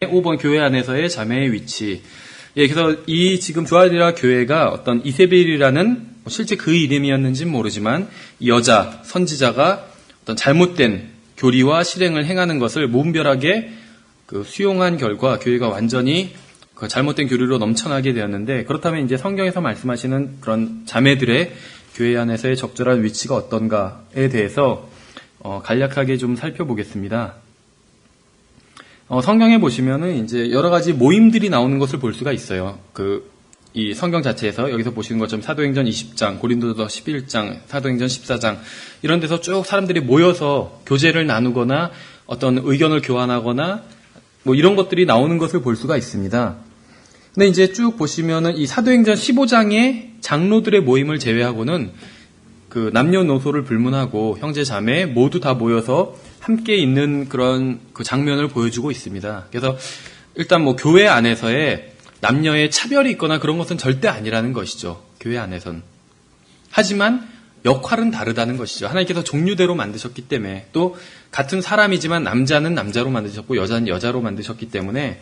5번 교회 안에서의 자매의 위치. 예, 그래서 이 지금 주아리라 교회가 어떤 이세벨이라는 실제 그 이름이었는지는 모르지만 이 여자 선지자가 어떤 잘못된 교리와 실행을 행하는 것을 무분별하게 수용한 결과 교회가 완전히 잘못된 교리로 넘쳐나게 되었는데, 그렇다면 이제 성경에서 말씀하시는 그런 자매들의 교회 안에서의 적절한 위치가 어떤가에 대해서 간략하게 좀 살펴보겠습니다. 성경에 보시면은 이제 여러 가지 모임들이 나오는 것을 볼 수가 있어요. 이 성경 자체에서 여기서 보시는 것처럼 사도행전 20장, 고린도서 11장, 사도행전 14장 이런 데서 쭉 사람들이 모여서 교제를 나누거나 어떤 의견을 교환하거나 뭐 이런 것들이 나오는 것을 볼 수가 있습니다. 근데 이제 쭉 보시면은 이 사도행전 15장의 장로들의 모임을 제외하고는 남녀노소를 불문하고 형제 자매 모두 다 모여서 함께 있는 그런 장면을 보여주고 있습니다. 그래서 일단 교회 안에서의 남녀의 차별이 있거나 그런 것은 절대 아니라는 것이죠. 교회 안에선. 하지만 역할은 다르다는 것이죠. 하나님께서 종류대로 만드셨기 때문에, 또 같은 사람이지만 남자는 남자로 만드셨고 여자는 여자로 만드셨기 때문에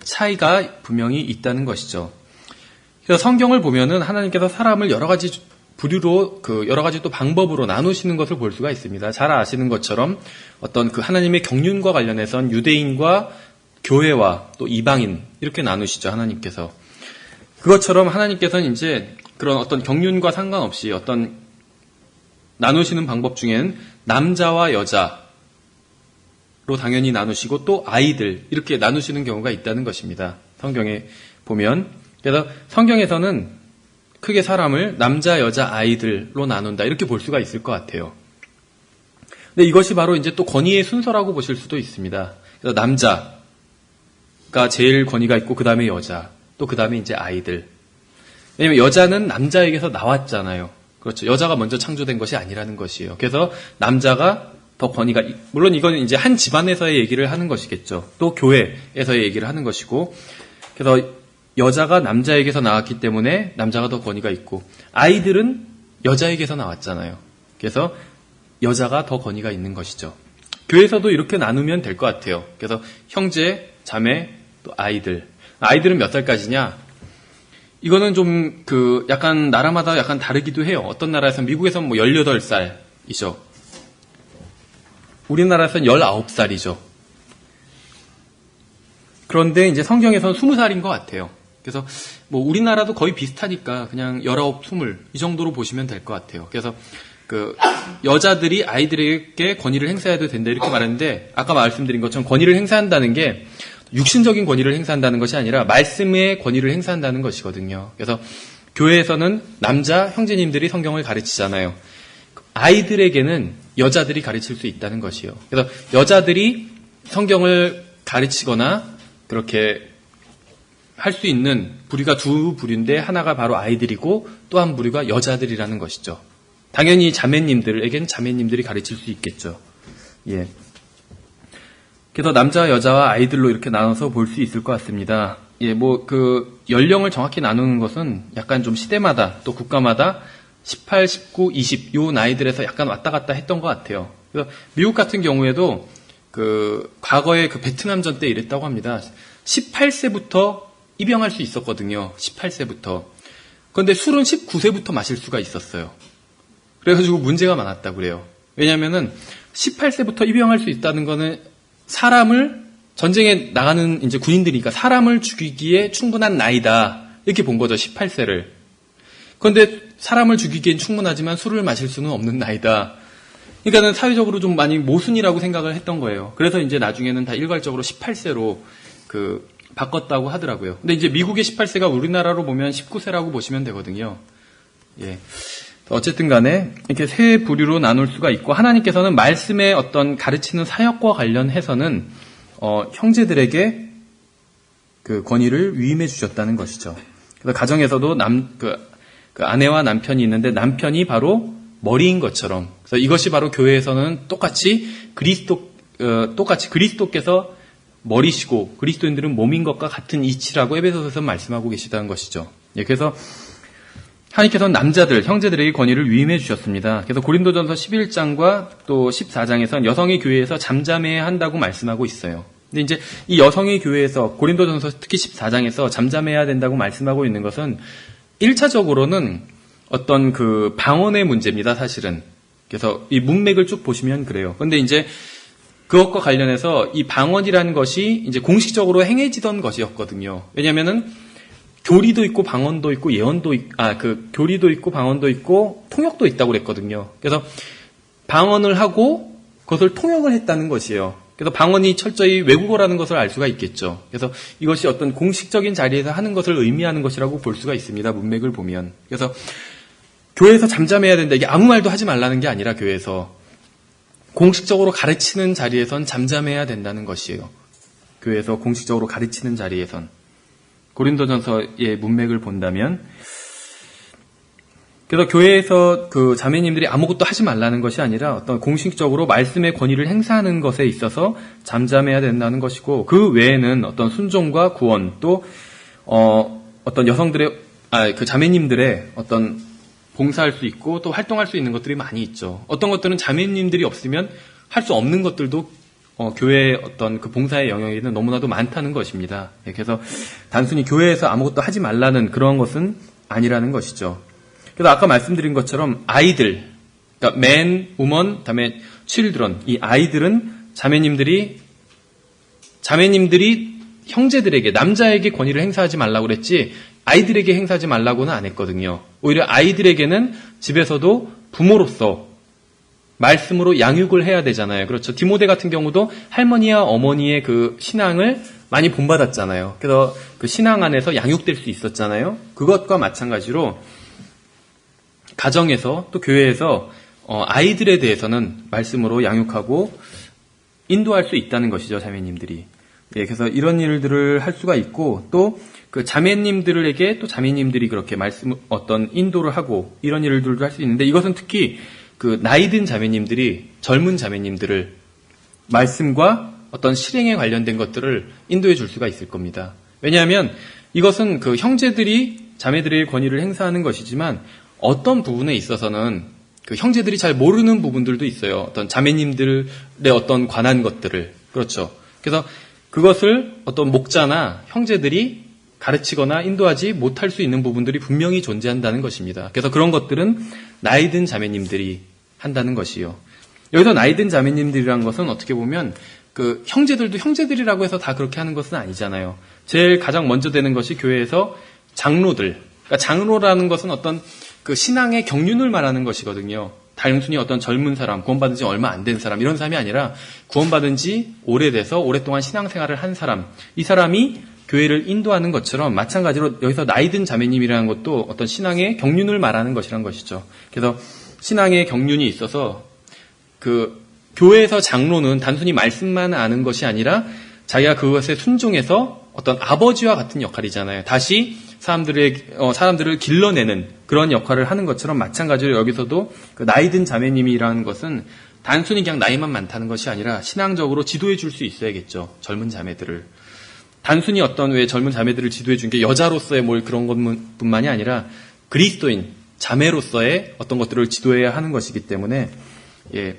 차이가 분명히 있다는 것이죠. 그래서 성경을 보면은 하나님께서 사람을 여러 가지 부류로 여러 가지 또 방법으로 나누시는 것을 볼 수가 있습니다. 잘 아시는 것처럼 어떤 하나님의 경륜과 관련해선 유대인과 교회와 또 이방인 이렇게 나누시죠. 하나님께서. 그것처럼 하나님께서는 이제 그런 어떤 경륜과 상관없이 어떤 나누시는 방법 중에는 남자와 여자로 당연히 나누시고 또 아이들 이렇게 나누시는 경우가 있다는 것입니다. 성경에 보면. 그래서 성경에서는 크게 사람을 남자, 여자, 아이들로 나눈다 이렇게 볼 수가 있을 것 같아요. 근데 이것이 바로 이제 또 권위의 순서라고 보실 수도 있습니다. 그래서 남자가 제일 권위가 있고 그 다음에 여자, 또 그 다음에 이제 아이들. 왜냐면 여자는 남자에게서 나왔잖아요. 그렇죠. 여자가 먼저 창조된 것이 아니라는 것이에요. 그래서 남자가 더 권위가, 물론 이건 이제 한 집안에서의 얘기를 하는 것이겠죠. 또 교회에서의 얘기를 하는 것이고, 그래서 여자가 남자에게서 나왔기 때문에 남자가 더 권위가 있고, 아이들은 여자에게서 나왔잖아요. 그래서 여자가 더 권위가 있는 것이죠. 교회에서도 이렇게 나누면 될 것 같아요. 그래서 형제, 자매, 또 아이들. 아이들은 몇 살까지냐? 이거는 좀 약간 나라마다 약간 다르기도 해요. 어떤 나라에서는, 미국에서는 18살이죠. 우리나라에서는 19살이죠. 그런데 이제 성경에서는 20살인 것 같아요. 그래서 우리나라도 거의 비슷하니까 그냥 19, 20 이 정도로 보시면 될 것 같아요. 그래서 여자들이 아이들에게 권위를 행사해도 된다 이렇게 말했는데, 아까 말씀드린 것처럼 권위를 행사한다는 게 육신적인 권위를 행사한다는 것이 아니라 말씀의 권위를 행사한다는 것이거든요. 그래서 교회에서는 남자 형제님들이 성경을 가르치잖아요. 아이들에게는 여자들이 가르칠 수 있다는 것이에요. 그래서 여자들이 성경을 가르치거나 그렇게 할 수 있는 부류가 두 부류인데, 하나가 바로 아이들이고 또 한 부류가 여자들이라는 것이죠. 당연히 자매님들에게는 자매님들이 가르칠 수 있겠죠. 예. 그래서 남자와 여자와 아이들로 이렇게 나눠서 볼 수 있을 것 같습니다. 예, 연령을 정확히 나누는 것은 약간 좀 시대마다 또 국가마다 18, 19, 20 요 나이들에서 약간 왔다 갔다 했던 것 같아요. 그래서 미국 같은 경우에도 과거에 베트남전 때 이랬다고 합니다. 18세부터 입영할 수 있었거든요. 18세부터. 그런데 술은 19세부터 마실 수가 있었어요. 그래가지고 문제가 많았다고 그래요. 왜냐면은 18세부터 입영할 수 있다는 거는 전쟁에 나가는 이제 군인들이니까 사람을 죽이기에 충분한 나이다 이렇게 본 거죠. 18세를. 그런데 사람을 죽이기엔 충분하지만 술을 마실 수는 없는 나이다. 그러니까는 사회적으로 좀 많이 모순이라고 생각을 했던 거예요. 그래서 이제 나중에는 다 일괄적으로 18세로 바꿨다고 하더라고요. 근데 이제 미국의 18세가 우리나라로 보면 19세라고 보시면 되거든요. 예. 어쨌든 간에 이렇게 세 부류로 나눌 수가 있고, 하나님께서는 말씀의 어떤 가르치는 사역과 관련해서는 형제들에게 권위를 위임해 주셨다는 것이죠. 그래서 가정에서도 아내와 남편이 있는데 남편이 바로 머리인 것처럼, 그래서 이것이 바로 교회에서는 똑같이 그리스도께서 머리시고 그리스도인들은 몸인 것과 같은 이치라고 에베소서에서 말씀하고 계시다는 것이죠. 예, 그래서 하나님께서는 남자들, 형제들에게 권위를 위임해 주셨습니다. 그래서 고린도전서 11장과 또 14장에서는 여성이 교회에서 잠잠해야 한다고 말씀하고 있어요. 근데 이제 이 여성이 교회에서 고린도전서 특히 14장에서 잠잠해야 된다고 말씀하고 있는 것은 1차적으로는 어떤 그 방언의 문제입니다, 사실은. 그래서 이 문맥을 쭉 보시면 그래요. 근데 이제 그것과 관련해서 이 방언이라는 것이 이제 공식적으로 행해지던 것이었거든요. 왜냐면은 교리도 있고 방언도 있고 교리도 있고 방언도 있고 통역도 있다고 그랬거든요. 그래서 방언을 하고 그것을 통역을 했다는 것이에요. 그래서 방언이 철저히 외국어라는 것을 알 수가 있겠죠. 그래서 이것이 어떤 공식적인 자리에서 하는 것을 의미하는 것이라고 볼 수가 있습니다. 문맥을 보면. 그래서 교회에서 잠잠해야 된다. 이게 아무 말도 하지 말라는 게 아니라 교회에서 공식적으로 가르치는 자리에선 잠잠해야 된다는 것이에요. 교회에서 공식적으로 가르치는 자리에선. 고린도전서의 문맥을 본다면, 그래서 교회에서 그 자매님들이 아무것도 하지 말라는 것이 아니라 어떤 공식적으로 말씀의 권위를 행사하는 것에 있어서 잠잠해야 된다는 것이고, 그 외에는 어떤 순종과 구원, 또 어떤 여성들의 그 자매님들의 어떤 봉사할 수 있고 또 활동할 수 있는 것들이 많이 있죠. 어떤 것들은 자매님들이 없으면 할 수 없는 것들도 교회의 어떤 그 봉사의 영역에는 너무나도 많다는 것입니다. 그래서 단순히 교회에서 아무것도 하지 말라는 그런 것은 아니라는 것이죠. 그래서 아까 말씀드린 것처럼 아이들, 그러니까 man, woman, 그다음에 children, 이 아이들은 자매님들이 형제들에게, 남자에게 권위를 행사하지 말라고 그랬지 아이들에게 행사하지 말라고는 안 했거든요. 오히려 아이들에게는 집에서도 부모로서 말씀으로 양육을 해야 되잖아요. 그렇죠. 디모데 같은 경우도 할머니와 어머니의 그 신앙을 많이 본받았잖아요. 그래서 그 신앙 안에서 양육될 수 있었잖아요. 그것과 마찬가지로 가정에서 또 교회에서 아이들에 대해서는 말씀으로 양육하고 인도할 수 있다는 것이죠, 자매님들이. 예, 그래서 이런 일들을 할 수가 있고, 또 그 자매님들에게 또 자매님들이 그렇게 어떤 인도를 하고 이런 일들도 할 수 있는데, 이것은 특히 그 나이든 자매님들이 젊은 자매님들을 말씀과 어떤 실행에 관련된 것들을 인도해 줄 수가 있을 겁니다. 왜냐하면 이것은 그 형제들이 자매들의 권위를 행사하는 것이지만 어떤 부분에 있어서는 그 형제들이 잘 모르는 부분들도 있어요. 어떤 자매님들의 어떤 관한 것들을. 그렇죠. 그래서 그것을 어떤 목자나 형제들이 가르치거나 인도하지 못할 수 있는 부분들이 분명히 존재한다는 것입니다. 그래서 그런 것들은 나이든 자매님들이 한다는 것이요. 여기서 나이든 자매님들이란 것은 어떻게 보면 그 형제들도 형제들이라고 해서 다 그렇게 하는 것은 아니잖아요. 제일 가장 먼저 되는 것이 교회에서 장로들. 그러니까 장로라는 것은 어떤 그 신앙의 경륜을 말하는 것이거든요. 단순히 어떤 젊은 사람, 구원받은 지 얼마 안 된 사람, 이런 사람이 아니라 구원받은 지 오래돼서 오랫동안 신앙생활을 한 사람, 이 사람이 교회를 인도하는 것처럼 마찬가지로 여기서 나이든 자매님이라는 것도 어떤 신앙의 경륜을 말하는 것이란 것이죠. 그래서 신앙의 경륜이 있어서 그 교회에서 장로는 단순히 말씀만 아는 것이 아니라 자기가 그것에 순종해서 어떤 아버지와 같은 역할이잖아요. 다시 사람들을 길러내는 그런 역할을 하는 것처럼 마찬가지로 여기서도 그 나이든 자매님이라는 것은 단순히 그냥 나이만 많다는 것이 아니라 신앙적으로 지도해 줄 수 있어야겠죠. 젊은 자매들을. 단순히 왜 젊은 자매들을 지도해 준 게 여자로서의 그런 것뿐만이 아니라 그리스도인, 자매로서의 어떤 것들을 지도해야 하는 것이기 때문에, 예,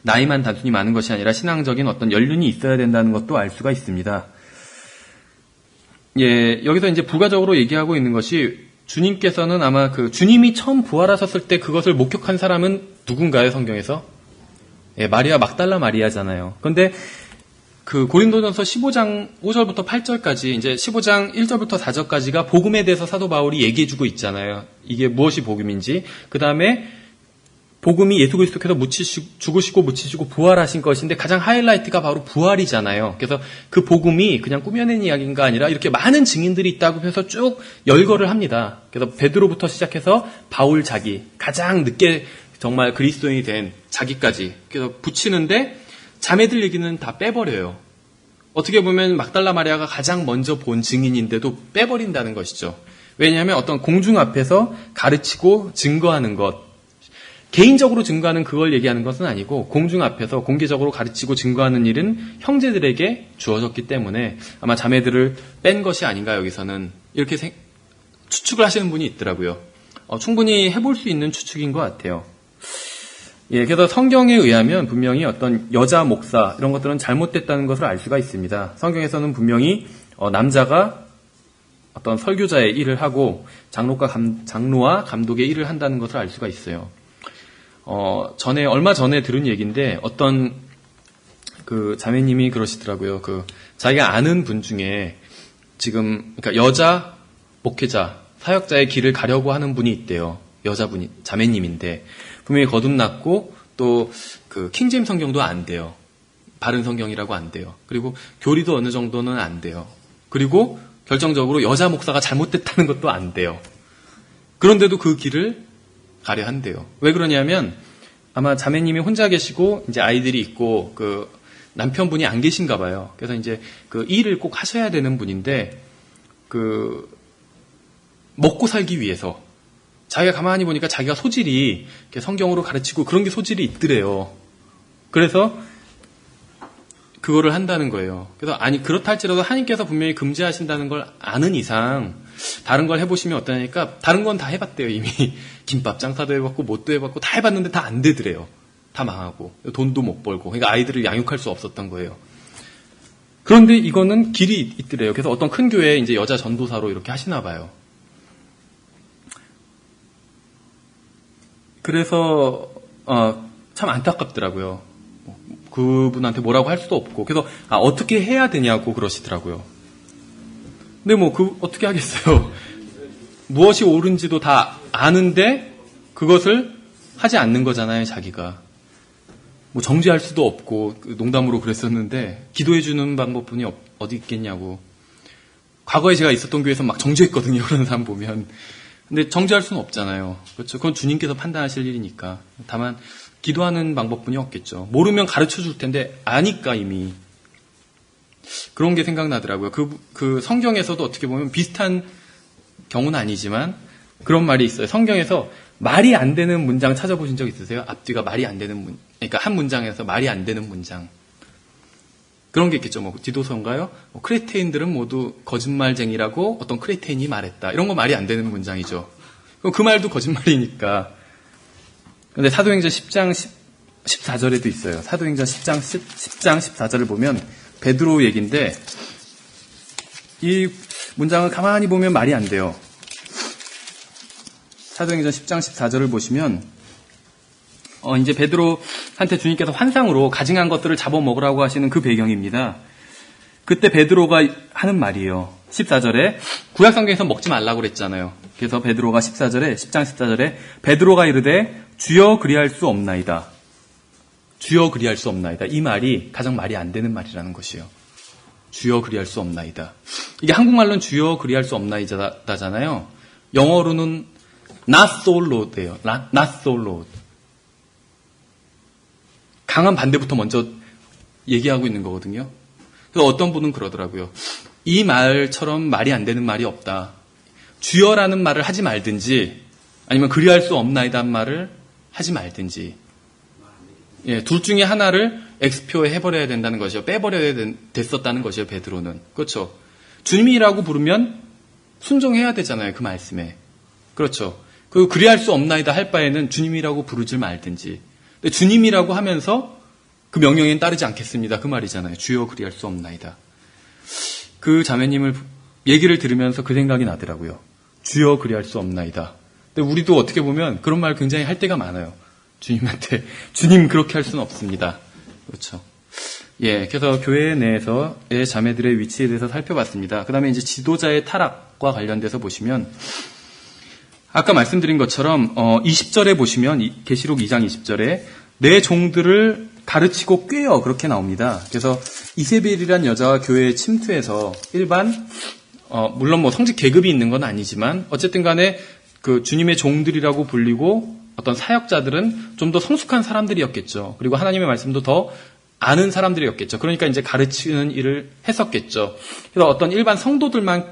나이만 단순히 많은 것이 아니라 신앙적인 어떤 연륜이 있어야 된다는 것도 알 수가 있습니다. 예, 여기서 이제 부가적으로 얘기하고 있는 것이 주님께서는 아마 그 주님이 처음 부활하셨을 때 그것을 목격한 사람은 누군가요, 성경에서? 예, 마리아 막달라 마리아잖아요. 그런데 그 고린도전서 15장 5절부터 8절까지 이제 15장 1절부터 4절까지가 복음에 대해서 사도 바울이 얘기해주고 있잖아요. 이게 무엇이 복음인지. 그 다음에 복음이 예수 그리스도께서 죽으시고 묻히시고 부활하신 것인데 가장 하이라이트가 바로 부활이잖아요. 그래서 그 복음이 그냥 꾸며낸 이야기인가 아니라 이렇게 많은 증인들이 있다고 해서 쭉 열거를 합니다. 그래서 베드로부터 시작해서 바울 자기, 가장 늦게 정말 그리스도인이 된 자기까지 그래서 붙이는데 자매들 얘기는 다 빼버려요. 어떻게 보면 막달라 마리아가 가장 먼저 본 증인인데도 빼버린다는 것이죠. 왜냐하면 어떤 공중 앞에서 가르치고 증거하는 것, 개인적으로 증거하는 그걸 얘기하는 것은 아니고 공중 앞에서 공개적으로 가르치고 증거하는 일은 형제들에게 주어졌기 때문에 아마 자매들을 뺀 것이 아닌가 여기서는 이렇게 추측을 하시는 분이 있더라고요. 충분히 해볼 수 있는 추측인 것 같아요. 예, 그래서 성경에 의하면 분명히 어떤 여자 목사 이런 것들은 잘못됐다는 것을 알 수가 있습니다. 성경에서는 분명히 남자가 어떤 설교자의 일을 하고 장로와 감독의 일을 한다는 것을 알 수가 있어요. 얼마 전에 들은 얘기인데 어떤 그 자매님이 그러시더라고요. 자기가 아는 분 중에 지금 그러니까 여자 목회자, 사역자의 길을 가려고 하는 분이 있대요. 여자분이 자매님인데 분명히 거듭났고 또 그 킹제임 성경도 안 돼요. 바른 성경이라고 안 돼요. 그리고 교리도 어느 정도는 안 돼요. 그리고 결정적으로 여자 목사가 잘못됐다는 것도 안 돼요. 그런데도 그 길을 가려 한대요. 왜 그러냐면 아마 자매님이 혼자 계시고 이제 아이들이 있고 그 남편분이 안 계신가 봐요. 그래서 이제 그 일을 꼭 하셔야 되는 분인데 그 먹고 살기 위해서 자기가 가만히 보니까 자기가 소질이 이렇게 성경으로 가르치고 그런 게 소질이 있더래요. 그래서 그거를 한다는 거예요. 그래서 아니 그렇다 할지라도 하나님께서 분명히 금지하신다는 걸 아는 이상 다른 걸 해보시면 어떠냐니까 다른 건 다 해봤대요. 이미 김밥 장사도 해봤고 뭣도 해봤고 다 해봤는데 다 안 되더래요. 다 망하고 돈도 못 벌고 그러니까 아이들을 양육할 수 없었던 거예요. 그런데 이거는 길이 있더래요. 그래서 어떤 큰 교회에 이제 여자 전도사로 이렇게 하시나 봐요. 그래서 참 안타깝더라고요. 그분한테 뭐라고 할 수도 없고 그래서 어떻게 해야 되냐고 그러시더라고요. 근데 어떻게 하겠어요. 무엇이 옳은지도 다 아는데 그것을 하지 않는 거잖아요. 자기가 정죄할 수도 없고 농담으로 그랬었는데 기도해주는 방법뿐이 어디 있겠냐고. 과거에 제가 있었던 교회에서 막 정죄했거든요. 그런 사람 보면. 근데 정죄할 수는 없잖아요. 그렇죠. 그건 주님께서 판단하실 일이니까. 다만 기도하는 방법뿐이 없겠죠. 모르면 가르쳐 줄 텐데 아니까 이미. 그런 게 생각나더라고요. 그 성경에서도 어떻게 보면 비슷한 경우는 아니지만 그런 말이 있어요. 성경에서 말이 안 되는 문장 찾아보신 적 있으세요? 앞뒤가 말이 안 되는 그러니까 한 문장에서 말이 안 되는 문장. 그런 게 있겠죠. 디도서인가요? 크레테인들은 모두 거짓말쟁이라고 어떤 크레테인이 말했다. 이런 거 말이 안 되는 문장이죠. 그럼 그 말도 거짓말이니까. 근데 사도행전 10장 14절에도 있어요. 사도행전 10장 14절을 보면 베드로 얘기인데 이 문장을 가만히 보면 말이 안 돼요. 사도행전 10장 14절을 보시면 이제 베드로한테 주님께서 환상으로 가증한 것들을 잡아먹으라고 하시는 그 배경입니다. 그때 베드로가 하는 말이에요. 14절에 구약성경에서 먹지 말라고 그랬잖아요. 그래서 베드로가 10장 14절에 베드로가 이르되 주여 그리할 수 없나이다. 주여 그리할 수 없나이다. 이 말이 가장 말이 안 되는 말이라는 것이에요. 주여 그리할 수 없나이다. 이게 한국말로는 주여 그리할 수 없나이다잖아요. 영어로는 not so Lord예요. not so Lord. 강한 반대부터 먼저 얘기하고 있는 거거든요. 그래서 어떤 분은 그러더라고요. 이 말처럼 말이 안 되는 말이 없다. 주여라는 말을 하지 말든지 아니면 그리할 수 없나이다는 말을 하지 말든지 둘 중에 하나를 X표에 해버려야 된다는 것이요. 빼버려야 됐었다는 것이요. 베드로는. 그렇죠. 주님이라고 부르면 순종해야 되잖아요. 그 말씀에. 그렇죠. 그리고 그리할 수 없나이다 할 바에는 주님이라고 부르지 말든지. 근데 주님이라고 하면서 그 명령에는 따르지 않겠습니다. 그 말이잖아요. 주여 그리할 수 없나이다. 그 자매님을 얘기를 들으면서 그 생각이 나더라고요. 주여 그리할 수 없나이다. 근데 우리도 어떻게 보면 그런 말 굉장히 할 때가 많아요. 주님한테 주님 그렇게 할 수는 없습니다. 그렇죠. 그래서 교회 내에서의 자매들의 위치에 대해서 살펴봤습니다. 그 다음에 이제 지도자의 타락과 관련돼서 보시면 아까 말씀드린 것처럼 20절에 보시면 계시록 2장 20절에 내 종들을 가르치고 꾀어 그렇게 나옵니다. 그래서 이세벨이란 여자가 교회에 침투해서 일반 물론 성직 계급이 있는 건 아니지만 어쨌든 간에 그 주님의 종들이라고 불리고 어떤 사역자들은 좀 더 성숙한 사람들이었겠죠. 그리고 하나님의 말씀도 더 아는 사람들이었겠죠. 그러니까 이제 가르치는 일을 했었겠죠. 그래서 어떤 일반 성도들만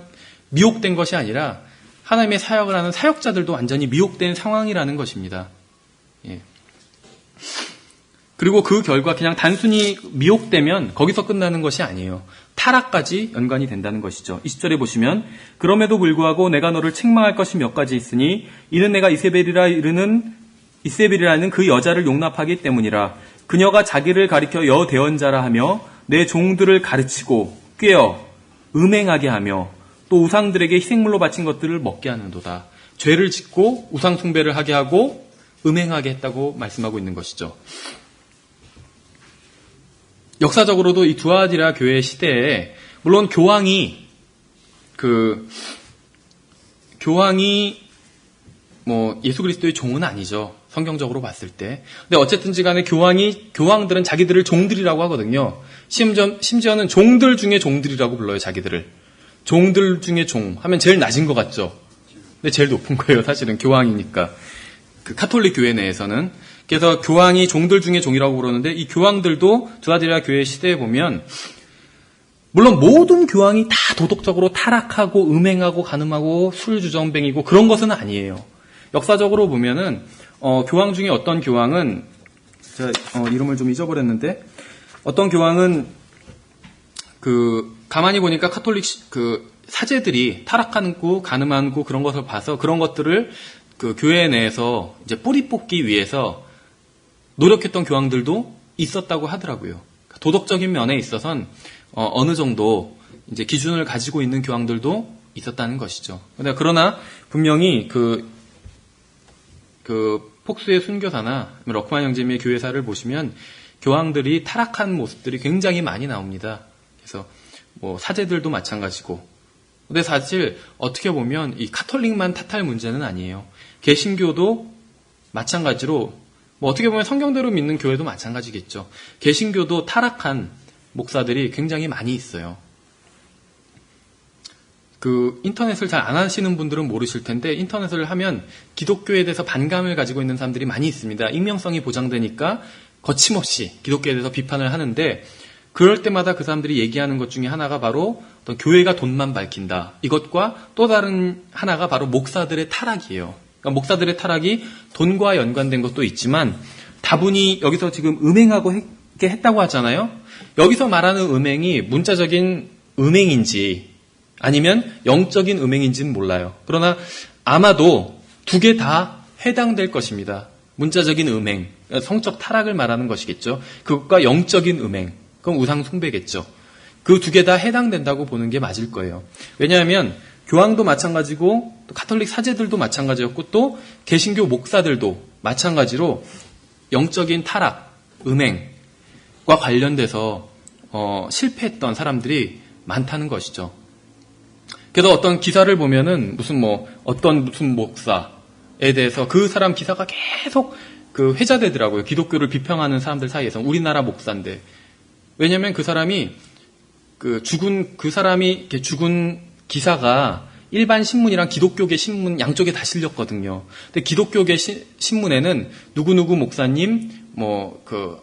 미혹된 것이 아니라 하나님의 사역을 하는 사역자들도 완전히 미혹된 상황이라는 것입니다. 그리고 그 결과 그냥 단순히 미혹되면 거기서 끝나는 것이 아니에요. 타락까지 연관이 된다는 것이죠. 20절에 보시면 그럼에도 불구하고 내가 너를 책망할 것이 몇 가지 있으니 이는 내가 이세벨이라 이르는 이세벨이라는 그 여자를 용납하기 때문이라. 그녀가 자기를 가리켜 여대언자라 하며 내 종들을 가르치고 꾀어 음행하게 하며 또 우상들에게 희생물로 바친 것들을 먹게 하는도다. 죄를 짓고 우상 숭배를 하게 하고 음행하게 했다고 말씀하고 있는 것이죠. 역사적으로도 이 두아디라 교회 시대에 물론 교황이 뭐 예수 그리스도의 종은 아니죠. 성경적으로 봤을 때. 근데 어쨌든지 간에 교황들은 자기들을 종들이라고 하거든요. 심지어는 종들 중에 종들이라고 불러요, 자기들을. 종들 중에 종 하면 제일 낮은 것 같죠. 근데 제일 높은 거예요, 사실은 교황이니까. 그 카톨릭 교회 내에서는. 그래서 교황이 종들 중에 종이라고 부르는데 이 교황들도 두아디라 교회 시대에 보면 물론 모든 교황이 다 도덕적으로 타락하고 음행하고 간음하고 술주정뱅이고 그런 것은 아니에요. 역사적으로 보면은 교황 중에 어떤 교황은 제가 이름을 좀 잊어버렸는데 어떤 교황은 가만히 보니까 카톨릭 사제들이 타락하고 간음하고 그런 것을 봐서 그런 것들을 그 교회 내에서 이제 뿌리 뽑기 위해서 노력했던 교황들도 있었다고 하더라고요. 도덕적인 면에 있어서는 어느 정도 이제 기준을 가지고 있는 교황들도 있었다는 것이죠. 그러나 분명히 그 폭스의 순교사나 러크만 형제님의 교회사를 보시면 교황들이 타락한 모습들이 굉장히 많이 나옵니다. 그래서 뭐 사제들도 마찬가지고. 근데 사실 어떻게 보면 이 카톨릭만 탓할 문제는 아니에요. 개신교도 마찬가지로 뭐 어떻게 보면 성경대로 믿는 교회도 마찬가지겠죠. 개신교도 타락한 목사들이 굉장히 많이 있어요. 인터넷을 잘 안 하시는 분들은 모르실 텐데 인터넷을 하면 기독교에 대해서 반감을 가지고 있는 사람들이 많이 있습니다. 익명성이 보장되니까 거침없이 기독교에 대해서 비판을 하는데 그럴 때마다 그 사람들이 얘기하는 것 중에 하나가 바로 어떤 교회가 돈만 밝힌다. 이것과 또 다른 하나가 바로 목사들의 타락이에요. 그러니까 목사들의 타락이 돈과 연관된 것도 있지만 다분히 여기서 지금 음행하고 했다고 하잖아요. 여기서 말하는 음행이 문자적인 음행인지 아니면 영적인 음행인지는 몰라요. 그러나 아마도 두 개 다 해당될 것입니다. 문자적인 음행, 성적 타락을 말하는 것이겠죠. 그것과 영적인 음행, 그건 우상 숭배겠죠. 그 두 개 다 해당된다고 보는 게 맞을 거예요. 왜냐하면 교황도 마찬가지고 또 카톨릭 사제들도 마찬가지였고 또 개신교 목사들도 마찬가지로 영적인 타락, 음행과 관련돼서 실패했던 사람들이 많다는 것이죠. 그래서 어떤 기사를 보면은 무슨 목사에 대해서 그 사람 기사가 계속 회자되더라고요. 기독교를 비평하는 사람들 사이에서. 우리나라 목사인데. 왜냐면 그 사람이 죽은 기사가 일반 신문이랑 기독교계 신문 양쪽에 다 실렸거든요. 근데 기독교계 신문에는 누구누구 목사님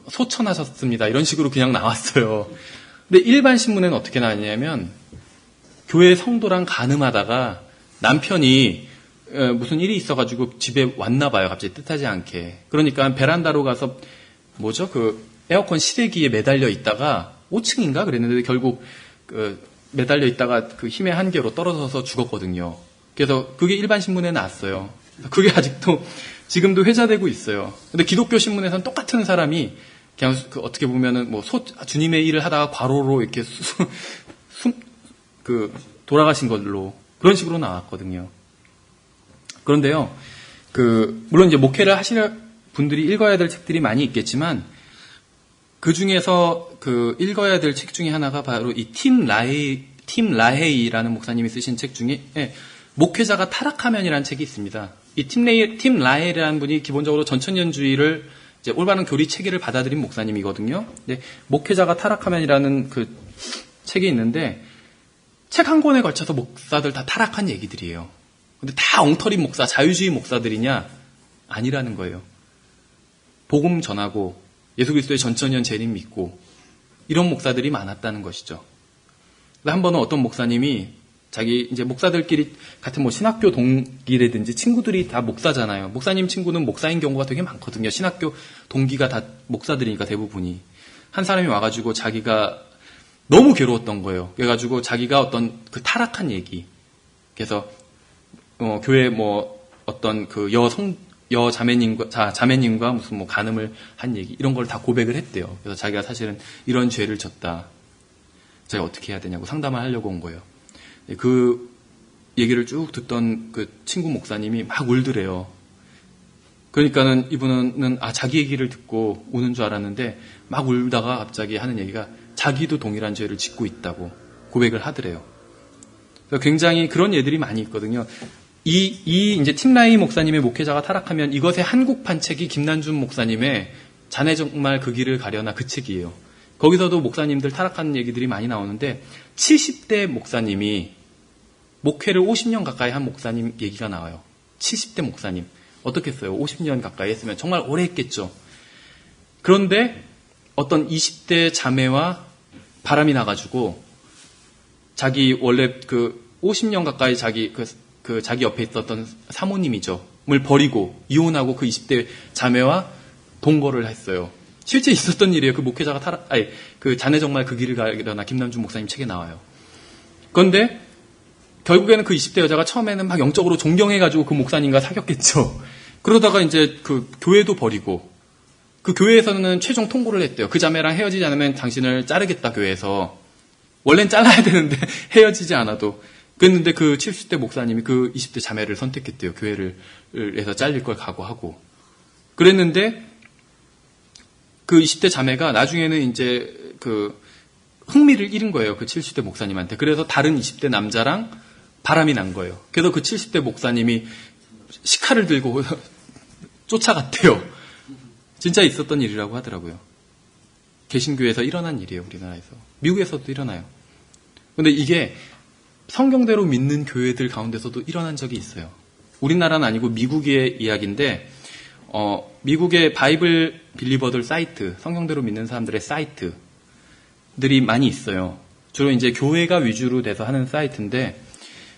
소천하셨습니다. 이런 식으로 그냥 나왔어요. 근데 일반 신문에는 어떻게 나왔냐면 교회 성도랑 간음하다가 남편이 무슨 일이 있어가지고 집에 왔나 봐요. 갑자기 뜻하지 않게. 그러니까 베란다로 가서 에어컨 실외기에 매달려 있다가 5층인가 그랬는데 결국 매달려 있다가 힘의 한계로 떨어져서 죽었거든요. 그래서 그게 일반 신문에 나왔어요. 그게 아직도 지금도 회자되고 있어요. 근데 기독교 신문에서는 똑같은 사람이 그냥 어떻게 보면은 주님의 일을 하다가 과로로 이렇게 돌아가신 걸로 그런 식으로 나왔거든요. 그런데요, 물론 이제 목회를 하실 분들이 읽어야 될 책들이 많이 있겠지만 그 중에서 읽어야 될 책 중에 하나가 바로 이 팀 라헤이라는 목사님이 쓰신 책 중에 목회자가 타락하면이라는 책이 있습니다. 이 팀 라헤이라는 분이 기본적으로 전천년주의를 이제 올바른 교리 체계를 받아들인 목사님이거든요. 근데 목회자가 타락하면이라는 책이 있는데 책 한 권에 걸쳐서 목사들 다 타락한 얘기들이에요. 근데 다 엉터리 목사, 자유주의 목사들이냐? 아니라는 거예요. 복음 전하고 예수 그리스도의 전천년 재림 믿고 이런 목사들이 많았다는 것이죠. 한 번은 어떤 목사님이 자기 이제 목사들끼리 같은 신학교 동기라든지 친구들이 다 목사잖아요. 목사님 친구는 목사인 경우가 되게 많거든요. 신학교 동기가 다 목사들이니까 대부분이. 한 사람이 와가지고 자기가 너무 괴로웠던 거예요. 그래가지고 자기가 어떤 타락한 얘기. 그래서 교회 어떤 자매님과 무슨 뭐 간음을 한 얘기, 이런 걸 다 고백을 했대요. 그래서 자기가 사실은 이런 죄를 졌다. 제가 어떻게 해야 되냐고 상담을 하려고 온 거예요. 그 얘기를 쭉 듣던 그 친구 목사님이 막 울더래요. 그러니까는 이분은 자기 얘기를 듣고 우는 줄 알았는데 막 울다가 갑자기 하는 얘기가 자기도 동일한 죄를 짓고 있다고 고백을 하더래요. 그래서 굉장히 그런 예들이 많이 있거든요. 이제 팀라이 목사님의 목회자가 타락하면 이것의 한국판 책이 김난준 목사님의 자네 정말 그 길을 가려나 그 책이에요. 거기서도 목사님들 타락하는 얘기들이 많이 나오는데 70대 목사님이 목회를 50년 가까이 한 목사님 얘기가 나와요. 70대 목사님. 어떻겠어요? 50년 가까이 했으면 정말 오래 했겠죠. 그런데 어떤 20대 자매와 바람이 나가지고 자기 원래 그 50년 가까이 자기 옆에 있었던 사모님이죠. 을 버리고 이혼하고 그 20대 자매와 동거를 했어요. 실제 있었던 일이에요. 그 목회자가 그 자네 정말 그 길을 가려나 김남준 목사님 책에 나와요. 그런데 결국에는 그 20대 여자가 처음에는 막 영적으로 존경해가지고 그 목사님과 사귀었겠죠. 그러다가 이제 그 교회도 버리고 그 교회에서는 최종 통보를 했대요. 그 자매랑 헤어지지 않으면 당신을 자르겠다, 교회에서. 원래는 잘라야 되는데 헤어지지 않아도. 그랬는데 그 70대 목사님이 그 20대 자매를 선택했대요. 교회에서 잘릴 걸 각오하고. 그랬는데 그 20대 자매가 나중에는 이제 그 흥미를 잃은 거예요. 그 70대 목사님한테. 그래서 다른 20대 남자랑 바람이 난 거예요. 그래서 그 70대 목사님이 시칼을 들고 쫓아갔대요. 진짜 있었던 일이라고 하더라고요. 개신교에서 일어난 일이에요. 우리나라에서. 미국에서도 일어나요. 근데 이게 성경대로 믿는 교회들 가운데서도 일어난 적이 있어요. 우리나라는 아니고 미국의 이야기인데 미국의 바이블 빌리버들 사이트, 성경대로 믿는 사람들의 사이트들이 많이 있어요. 주로 이제 교회가 위주로 돼서 하는 사이트인데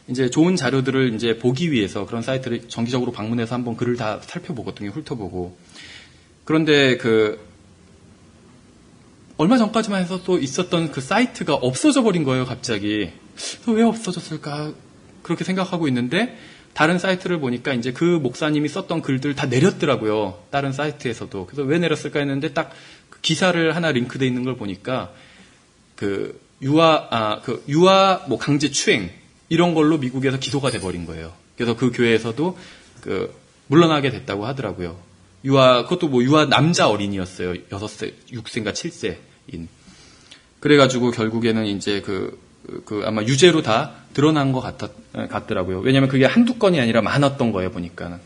이제 좋은 자료들을 이제 보기 위해서 그런 사이트를 정기적으로 방문해서 한번 글을 다 살펴보거든요. 훑어보고. 그런데 얼마 전까지만 해서 또 있었던 그 사이트가 없어져 버린 거예요, 갑자기. 왜 없어졌을까? 그렇게 생각하고 있는데, 다른 사이트를 보니까 이제 그 목사님이 썼던 글들 다 내렸더라고요. 다른 사이트에서도. 그래서 왜 내렸을까 했는데 딱 기사를 하나 링크돼 있는 걸 보니까 유아 강제추행 이런 걸로 미국에서 기소가 돼 버린 거예요. 그래서 그 교회에서도 물러나게 됐다고 하더라고요. 그것도 유아 남자 어린이였어요. 6세, 6세인가 7세인. 그래가지고 결국에는 이제 아마 유죄로 다 드러난 것 같더라고요. 왜냐면 그게 한두 건이 아니라 많았던 거예요, 보니까.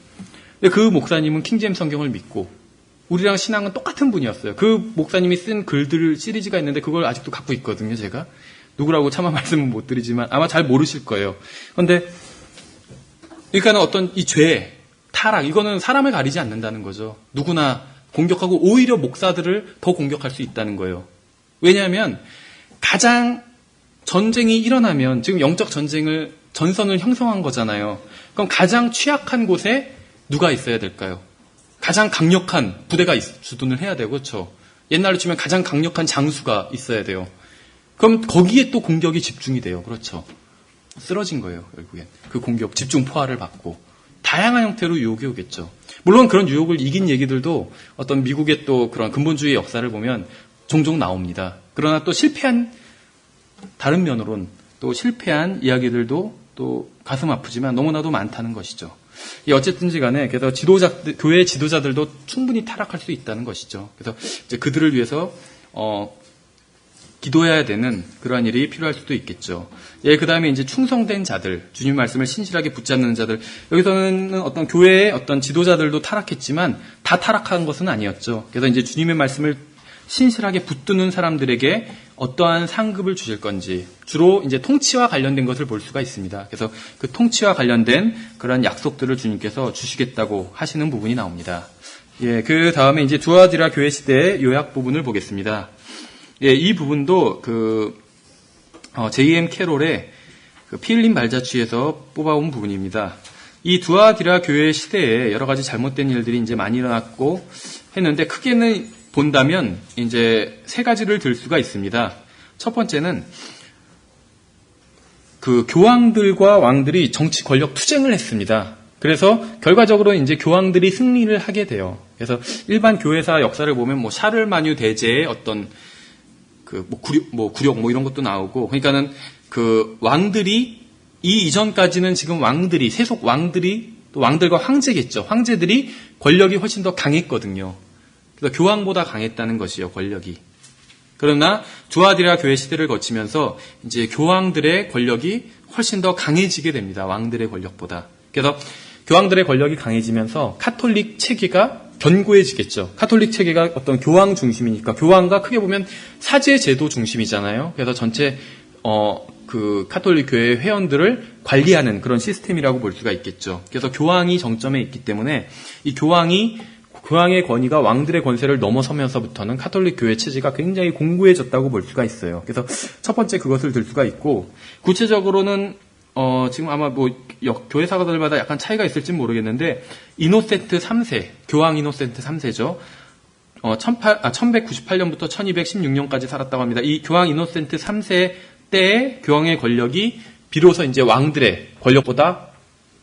근데 그 목사님은 킹제임스 성경을 믿고, 우리랑 신앙은 똑같은 분이었어요. 그 목사님이 쓴 글들 시리즈가 있는데 그걸 아직도 갖고 있거든요, 제가. 누구라고 차마 말씀은 못 드리지만 아마 잘 모르실 거예요. 그런데, 그러니까는 어떤 이 죄, 타락, 이거는 사람을 가리지 않는다는 거죠. 누구나 공격하고 오히려 목사들을 더 공격할 수 있다는 거예요. 왜냐하면 가장 전쟁이 일어나면 지금 영적 전선을 형성한 거잖아요. 그럼 가장 취약한 곳에 누가 있어야 될까요? 가장 강력한 부대가 주둔을 해야 되고, 그렇죠? 옛날로 치면 가장 강력한 장수가 있어야 돼요. 그럼 거기에 또 공격이 집중이 돼요. 그렇죠? 쓰러진 거예요, 결국엔. 그 공격, 집중 포화를 받고. 다양한 형태로 유혹이 오겠죠. 물론 그런 유혹을 이긴 얘기들도 어떤 미국의 또 그런 근본주의 역사를 보면 종종 나옵니다. 그러나 또 다른 면으론 또 실패한 이야기들도 또 가슴 아프지만 너무나도 많다는 것이죠. 어쨌든지 간에 그래서 교회 지도자들도 충분히 타락할 수 있다는 것이죠. 그래서 이제 그들을 위해서 기도해야 되는 그러한 일이 필요할 수도 있겠죠. 그 다음에 이제 충성된 자들, 주님 말씀을 신실하게 붙잡는 자들, 여기서는 어떤 교회의 어떤 지도자들도 타락했지만 다 타락한 것은 아니었죠. 그래서 이제 주님의 말씀을 신실하게 붙드는 사람들에게 어떠한 상급을 주실 건지, 주로 이제 통치와 관련된 것을 볼 수가 있습니다. 그래서 그 통치와 관련된 그런 약속들을 주님께서 주시겠다고 하시는 부분이 나옵니다. 그 다음에 이제 두아디라 교회 시대의 요약 부분을 보겠습니다. 이 부분도 J.M. 캐롤의 필린 발자취에서 뽑아온 부분입니다. 이 두아디라 교회 시대에 여러 가지 잘못된 일들이 이제 많이 일어났고 했는데, 크게는 본다면 이제 세 가지를 들 수가 있습니다. 첫 번째는 그 교황들과 왕들이 정치 권력 투쟁을 했습니다. 그래서 결과적으로 이제 교황들이 승리를 하게 돼요. 그래서 일반 교회사 역사를 보면 뭐 샤를마뉴 대제의 어떤 구력 이런 것도 나오고, 그러니까는 그 왕들이 이 이전까지는 지금 왕들이 세속 왕들이 또 왕들과 황제겠죠. 황제들이 권력이 훨씬 더 강했거든요. 그래서 교황보다 강했다는 것이요, 권력이. 그러나 주아디라 교회 시대를 거치면서 이제 교황들의 권력이 훨씬 더 강해지게 됩니다. 왕들의 권력보다. 그래서 교황들의 권력이 강해지면서 카톨릭 체계가 견고해지겠죠. 카톨릭 체계가 어떤 교황 중심이니까, 교황과 크게 보면 사제 제도 중심이잖아요. 그래서 전체 그 카톨릭 교회 회원들을 관리하는 그런 시스템이라고 볼 수가 있겠죠. 그래서 교황이 정점에 있기 때문에 이 교황의 권위가 왕들의 권세를 넘어서면서부터는 카톨릭 교회 체제가 굉장히 공고해졌다고 볼 수가 있어요. 그래서 첫 번째 그것을 들 수가 있고, 구체적으로는 지금 아마 교회사들마다 약간 차이가 있을지는 모르겠는데, 이노센트 3세, 교황 이노센트 3세죠. 1198년부터 1216년까지 살았다고 합니다. 이 교황 이노센트 3세 때의 교황의 권력이 비로소 이제 왕들의 권력보다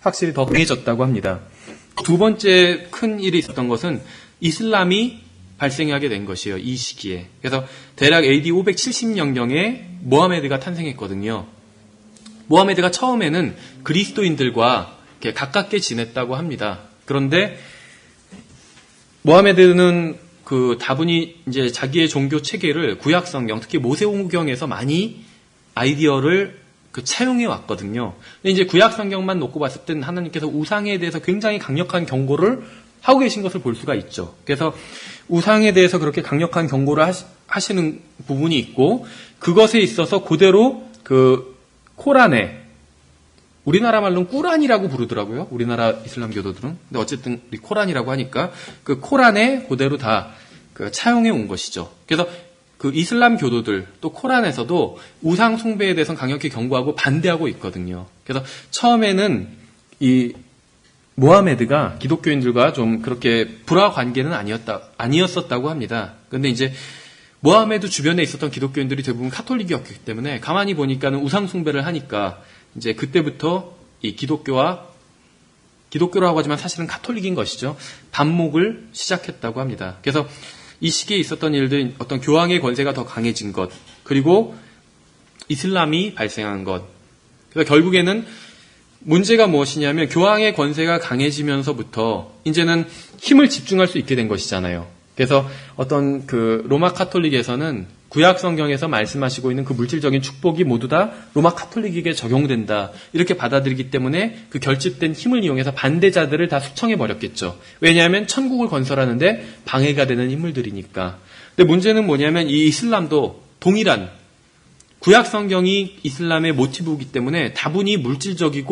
확실히 더 강해졌다고 합니다. 두 번째 큰 일이 있었던 것은 이슬람이 발생하게 된 것이에요. 이 시기에. 그래서 대략 AD 570년경에 모하메드가 탄생했거든요. 모하메드가 처음에는 그리스도인들과 이렇게 가깝게 지냈다고 합니다. 그런데 모하메드는 다분히 이제 자기의 종교 체계를 구약 성경, 특히 모세오경에서 많이 아이디어를 차용해 왔거든요. 근데 이제 구약 성경만 놓고 봤을 땐 하나님께서 우상에 대해서 굉장히 강력한 경고를 하고 계신 것을 볼 수가 있죠. 그래서 우상에 대해서 그렇게 강력한 경고를 하시는 부분이 있고, 그것에 있어서 그대로 코란에, 우리나라 말로는 꾸란이라고 부르더라고요. 우리나라 이슬람 교도들은. 근데 어쨌든 우리 코란이라고 하니까 그 코란에 그대로 다 차용해 온 것이죠. 그래서 이슬람 교도들 또 코란에서도 우상 숭배에 대해서 강력히 경고하고 반대하고 있거든요. 그래서 처음에는 이 모하메드가 기독교인들과 좀 그렇게 불화 관계는 아니었었다고 합니다. 그런데 이제 모하메드 주변에 있었던 기독교인들이 대부분 카톨릭이었기 때문에 가만히 보니까는 우상 숭배를 하니까 이제 그때부터 이 기독교라고 하지만 사실은 카톨릭인 것이죠. 반목을 시작했다고 합니다. 그래서 이 시기에 있었던 일들, 어떤 교황의 권세가 더 강해진 것, 그리고 이슬람이 발생한 것. 그래서 결국에는 문제가 무엇이냐면 교황의 권세가 강해지면서부터 이제는 힘을 집중할 수 있게 된 것이잖아요. 그래서 어떤 로마 카톨릭에서는 구약 성경에서 말씀하시고 있는 그 물질적인 축복이 모두 다 로마 카톨릭에게 적용된다, 이렇게 받아들이기 때문에 그 결집된 힘을 이용해서 반대자들을 다 숙청해 버렸겠죠. 왜냐하면 천국을 건설하는데 방해가 되는 인물들이니까. 근데 문제는 뭐냐면 이 이슬람도 동일한 구약 성경이 이슬람의 모티브이기 때문에 다분히 물질적인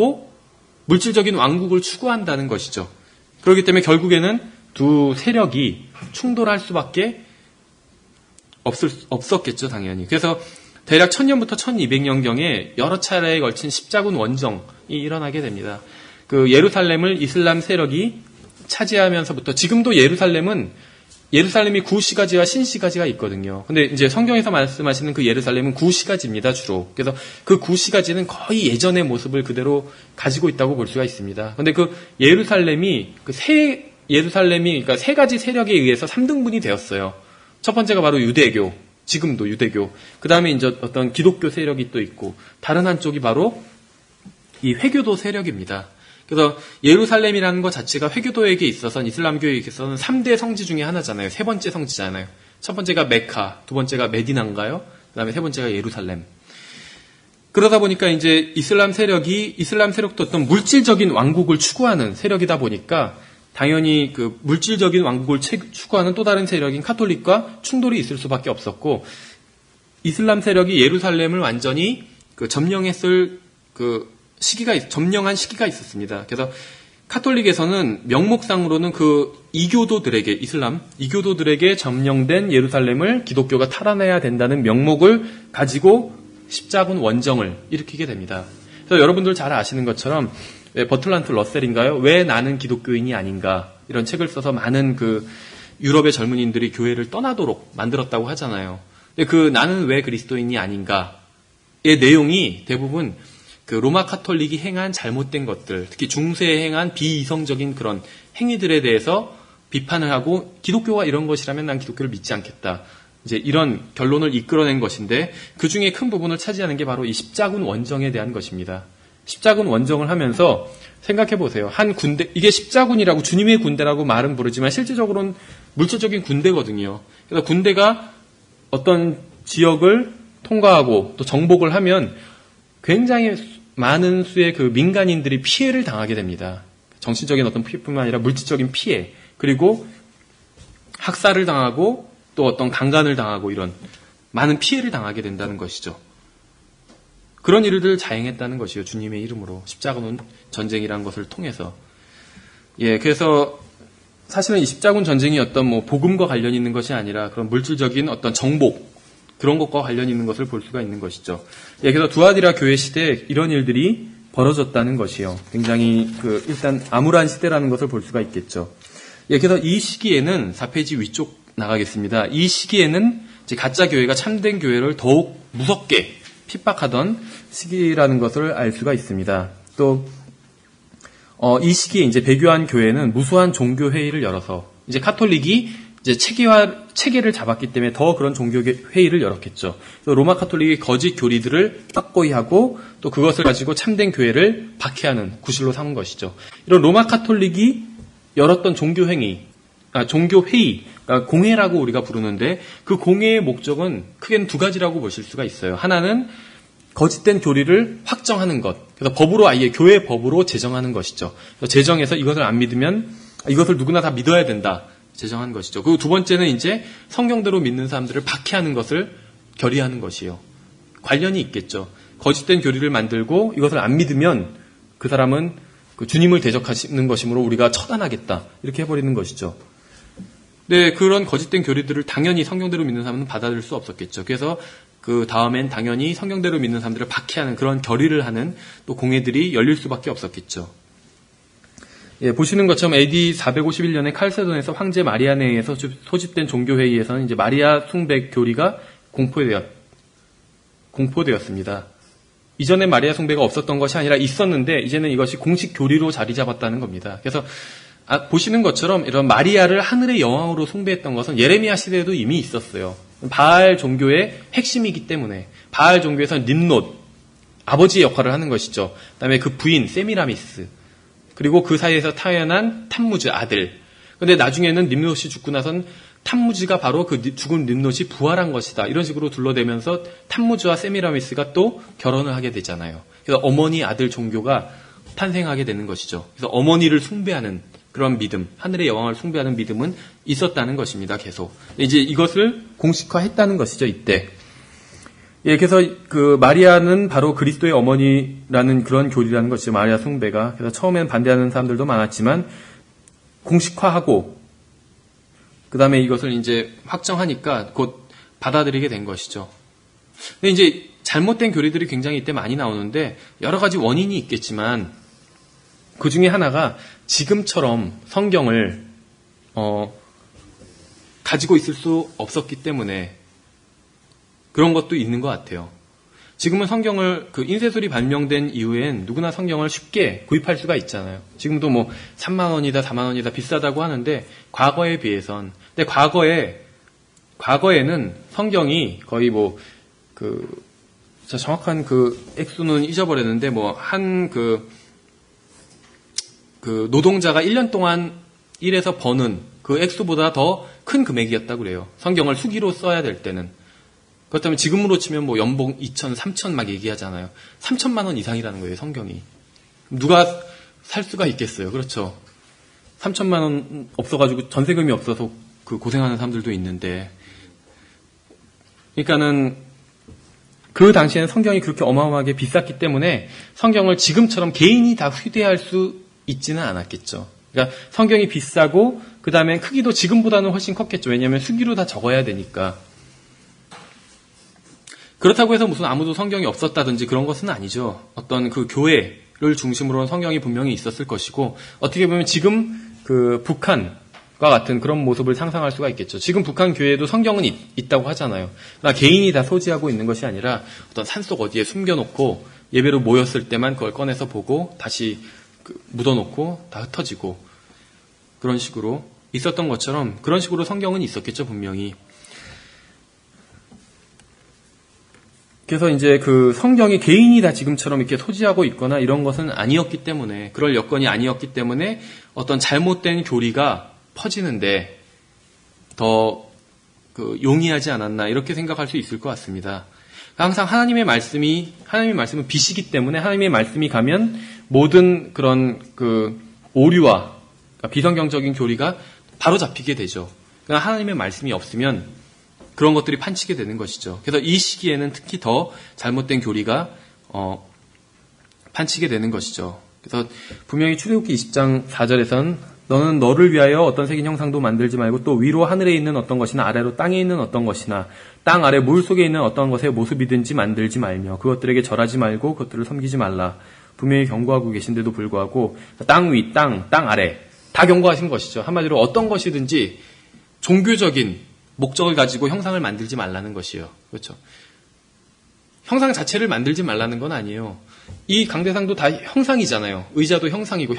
왕국을 추구한다는 것이죠. 그렇기 때문에 결국에는 두 세력이 충돌할 수밖에 없었겠죠, 당연히. 그래서 대략 1000년부터 1200년경에 여러 차례에 걸친 십자군 원정이 일어나게 됩니다. 예루살렘을 이슬람 세력이 차지하면서부터, 지금도 예루살렘이 구시가지와 신시가지가 있거든요. 근데 이제 성경에서 말씀하시는 그 예루살렘은 구시가지입니다, 주로. 그래서 그 구시가지는 거의 예전의 모습을 그대로 가지고 있다고 볼 수가 있습니다. 근데 예루살렘이 그러니까 세 가지 세력에 의해서 3등분이 되었어요. 첫 번째가 바로 유대교, 지금도 유대교. 그 다음에 이제 어떤 기독교 세력이 또 있고, 다른 한쪽이 바로 이 회교도 세력입니다. 그래서 예루살렘이라는 것 자체가 회교도에게 있어서는, 이슬람교에 있어서는 3대 성지 중에 하나잖아요. 세 번째 성지잖아요. 첫 번째가 메카, 두 번째가 메디나인가요? 그 다음에 세 번째가 예루살렘. 그러다 보니까 이제 이슬람 세력도 어떤 물질적인 왕국을 추구하는 세력이다 보니까 당연히 물질적인 왕국을 추구하는 또 다른 세력인 카톨릭과 충돌이 있을 수밖에 없었고, 이슬람 세력이 예루살렘을 완전히 점령했을 점령한 시기가 있었습니다. 그래서 카톨릭에서는 명목상으로는 이교도들에게 점령된 예루살렘을 기독교가 탈환해야 된다는 명목을 가지고 십자군 원정을 일으키게 됩니다. 그래서 여러분들 잘 아시는 것처럼 버틀란트 러셀인가요? 왜 나는 기독교인이 아닌가? 이런 책을 써서 많은 유럽의 젊은이들이 교회를 떠나도록 만들었다고 하잖아요. 근데 나는 왜 그리스도인이 아닌가의 내용이 대부분 그 로마 카톨릭이 행한 잘못된 것들, 특히 중세에 행한 비이성적인 그런 행위들에 대해서 비판을 하고 기독교가 이런 것이라면 난 기독교를 믿지 않겠다. 이제 이런 결론을 이끌어낸 것인데 그 중에 큰 부분을 차지하는 게 바로 이 십자군 원정에 대한 것입니다. 십자군 원정을 하면서 생각해 보세요. 한 군대, 이게 십자군이라고 주님의 군대라고 말은 부르지만 실질적으로는 물질적인 군대거든요. 그래서 군대가 어떤 지역을 통과하고 또 정복을 하면 굉장히 많은 수의 그 민간인들이 피해를 당하게 됩니다. 정신적인 어떤 피해뿐만 아니라 물질적인 피해, 그리고 학살을 당하고 또 어떤 강간을 당하고 이런 많은 피해를 당하게 된다는 것이죠. 그런 일을 자행했다는 것이요. 주님의 이름으로 십자군 전쟁이라는 것을 통해서. 예, 그래서 사실은 이 십자군 전쟁이 어떤 뭐 복음과 관련 있는 것이 아니라 그런 물질적인 어떤 정복 그런 것과 관련 있는 것을 볼 수가 있는 것이죠. 예, 그래서 두아디라 교회 시대에 이런 일들이 벌어졌다는 것이요. 굉장히 일단 암울한 시대라는 것을 볼 수가 있겠죠. 예, 그래서 이 시기에는 4페이지 위쪽 나가겠습니다. 이 시기에는 이제 가짜 교회가 참된 교회를 더욱 무섭게 핍박하던 시기라는 것을 알 수가 있습니다. 또 이 시기에 이제 배교한 교회는 무수한 종교 회의를 열어서 이제 카톨릭이 이제 체계를 잡았기 때문에 더 그런 종교 회의를 열었겠죠. 로마 카톨릭이 거짓 교리들을 확고히 하고 또 그것을 가지고 참된 교회를 박해하는 구실로 삼은 것이죠. 이런 로마 카톨릭이 열었던 종교 회의, 그러니까 공회라고 우리가 부르는데 그 공회의 목적은 크게는 두 가지라고 보실 수가 있어요. 하나는 거짓된 교리를 확정하는 것. 그래서 법으로 아예 교회 법으로 제정하는 것이죠. 제정해서 이것을 안 믿으면 이것을 누구나 다 믿어야 된다. 제정한 것이죠. 그리고 두 번째는 이제 성경대로 믿는 사람들을 박해하는 것을 결의하는 것이에요. 관련이 있겠죠. 거짓된 교리를 만들고 이것을 안 믿으면 그 사람은 그 주님을 대적하시는 것이므로 우리가 처단하겠다. 이렇게 해버리는 것이죠. 네, 그런 거짓된 교리들을 당연히 성경대로 믿는 사람은 받아들일 수 없었겠죠. 그래서 그 다음엔 당연히 성경대로 믿는 사람들을 박해하는 그런 결의를 하는 또 공회들이 열릴 수밖에 없었겠죠. 예, 보시는 것처럼 AD 451년에 칼세돈에서 황제 마리아네에 의해서 소집된 종교회의에서는 이제 마리아 숭배 교리가 공포되었습니다. 이전에 마리아 숭배가 없었던 것이 아니라 있었는데 이제는 이것이 공식 교리로 자리 잡았다는 겁니다. 그래서 보시는 것처럼 이런 마리아를 하늘의 여왕으로 숭배했던 것은 예레미야 시대에도 이미 있었어요. 바알 종교의 핵심이기 때문에 바알 종교에서는 림롯, 아버지의 역할을 하는 것이죠. 그다음에 그 부인 세미라미스, 그리고 그 사이에서 태어난 탐무즈 아들. 근데 나중에는 림롯이 죽고 나선 탐무즈가 바로 그 죽은 림롯이 부활한 것이다. 이런 식으로 둘러대면서 탐무즈와 세미라미스가 또 결혼을 하게 되잖아요. 그래서 어머니 아들 종교가 탄생하게 되는 것이죠. 그래서 어머니를 숭배하는 그런 믿음, 하늘의 여왕을 숭배하는 믿음은 있었다는 것입니다. 계속. 이제 이것을 공식화했다는 것이죠. 이때. 예, 그래서 그 마리아는 바로 그리스도의 어머니라는 그런 교리라는 것이죠. 마리아 숭배가. 그래서 처음에는 반대하는 사람들도 많았지만 공식화하고 그 다음에 이것을 이제 확정하니까 곧 받아들이게 된 것이죠. 근데 이제 잘못된 교리들이 굉장히 이때 많이 나오는데 여러 가지 원인이 있겠지만 그 중에 하나가 지금처럼 성경을 가지고 있을 수 없었기 때문에 그런 것도 있는 것 같아요. 지금은 성경을 그 인쇄술이 발명된 이후엔 누구나 성경을 쉽게 구입할 수가 있잖아요. 지금도 뭐 3만 원이다 4만 원이다 비싸다고 하는데 과거에 비해선 근데 과거에는 성경이 거의 뭐 정확한 그 액수는 잊어버렸는데 뭐 그 노동자가 1년 동안 일해서 버는 그 액수보다 더 큰 금액이었다고 그래요. 성경을 수기로 써야 될 때는. 그렇다면 지금으로 치면 뭐 연봉 2천, 3천 막 얘기하잖아요. 3천만 원 이상이라는 거예요, 성경이. 누가 살 수가 있겠어요. 그렇죠. 3천만 원 없어가지고 전세금이 없어서 그 고생하는 사람들도 있는데. 그러니까는 그 당시에는 성경이 그렇게 어마어마하게 비쌌기 때문에 성경을 지금처럼 개인이 다 휴대할 수 있지는 않았겠죠. 그러니까 성경이 비싸고 그 다음에 크기도 지금보다는 훨씬 컸겠죠. 왜냐하면 수기로 다 적어야 되니까. 그렇다고 해서 무슨 아무도 성경이 없었다든지 그런 것은 아니죠. 어떤 그 교회를 중심으로 성경이 분명히 있었을 것이고 어떻게 보면 지금 그 북한과 같은 그런 모습을 상상할 수가 있겠죠. 지금 북한 교회에도 성경은 있다고 하잖아요. 그러나 개인이 다 소지하고 있는 것이 아니라 어떤 산속 어디에 숨겨놓고 예배로 모였을 때만 그걸 꺼내서 보고 다시 묻어놓고 다 흩어지고 그런 식으로 있었던 것처럼 그런 식으로 성경은 있었겠죠, 분명히. 그래서 이제 그 성경이 개인이 다 지금처럼 이렇게 소지하고 있거나 이런 것은 아니었기 때문에, 그럴 여건이 아니었기 때문에 어떤 잘못된 교리가 퍼지는데 더 용이하지 않았나 이렇게 생각할 수 있을 것 같습니다. 항상 하나님의 말씀은 빛이기 때문에 하나님의 말씀이 가면 모든 그런 오류와 비성경적인 교리가 바로 잡히게 되죠. 그러니까 하나님의 말씀이 없으면 그런 것들이 판치게 되는 것이죠. 그래서 이 시기에는 특히 더 잘못된 교리가 판치게 되는 것이죠. 그래서 분명히 출애굽기 20장 4절에선 너는 너를 위하여 어떤 색인 형상도 만들지 말고 또 위로 하늘에 있는 어떤 것이나 아래로 땅에 있는 어떤 것이나 땅 아래 물 속에 있는 어떤 것의 모습이든지 만들지 말며 그것들에게 절하지 말고 그것들을 섬기지 말라. 분명히 경고하고 계신데도 불구하고 땅 위, 땅 아래 다 경고하신 것이죠. 한마디로 어떤 것이든지 종교적인 목적을 가지고 형상을 만들지 말라는 것이요. 그렇죠. 형상 자체를 만들지 말라는 건 아니에요. 이 강대상도 다 형상이잖아요. 의자도 형상이고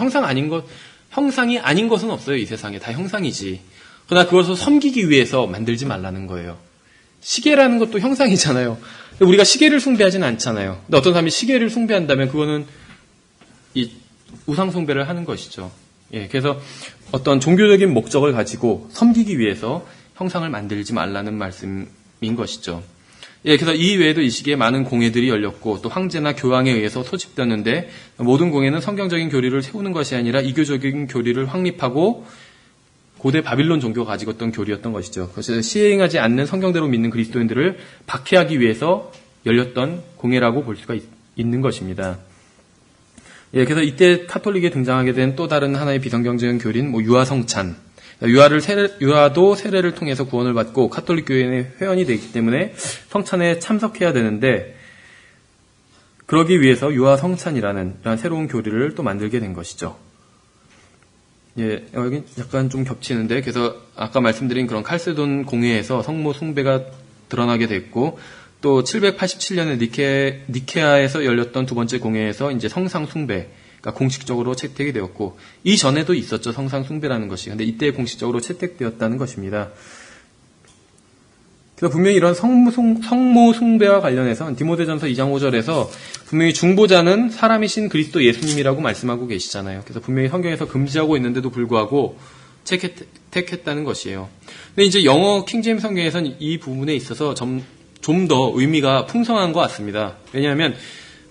형상이 아닌 것은 없어요. 이 세상에 다 형상이지. 그러나 그것을 섬기기 위해서 만들지 말라는 거예요. 시계라는 것도 형상이잖아요. 우리가 시계를 숭배하지는 않잖아요. 근데 어떤 사람이 시계를 숭배한다면 그거는 이 우상 숭배를 하는 것이죠. 예, 그래서 어떤 종교적인 목적을 가지고 섬기기 위해서 형상을 만들지 말라는 말씀인 것이죠. 예, 그래서 이 외에도 이 시기에 많은 공회들이 열렸고 또 황제나 교황에 의해서 소집되었는데 모든 공회는 성경적인 교리를 세우는 것이 아니라 이교적인 교리를 확립하고 고대 바빌론 종교가 가지고 있던 교리였던 것이죠. 그래서 시행하지 않는 성경대로 믿는 그리스도인들을 박해하기 위해서 열렸던 공회라고 볼 수가 있는 것입니다. 예, 그래서 이때 카톨릭에 등장하게 된 또 다른 하나의 비성경적인 교리는 유아성찬. 유아도 세례를 통해서 구원을 받고 카톨릭 교회의 회원이 되기 때문에 성찬에 참석해야 되는데 그러기 위해서 유아성찬이라는 새로운 교리를 또 만들게 된 것이죠. 예, 여기 약간 좀 겹치는데 그래서 아까 말씀드린 그런 칼세돈 공회에서 성모 숭배가 드러나게 됐고 또 787년에 니케아에서 열렸던 두 번째 공회에서 이제 성상 숭배가 공식적으로 채택이 되었고 이 전에도 있었죠. 성상 숭배라는 것이. 근데 이때 공식적으로 채택되었다는 것입니다. 그래서 분명히 이런 성모 숭배와 관련해서 디모데전서 2장 5절에서 분명히 중보자는 사람이신 그리스도 예수님이라고 말씀하고 계시잖아요. 그래서 분명히 성경에서 금지하고 있는데도 불구하고 채택했다는 것이에요. 근데 이제 영어 킹제임스 성경에서는 이 부분에 있어서 좀 더 의미가 풍성한 것 같습니다. 왜냐하면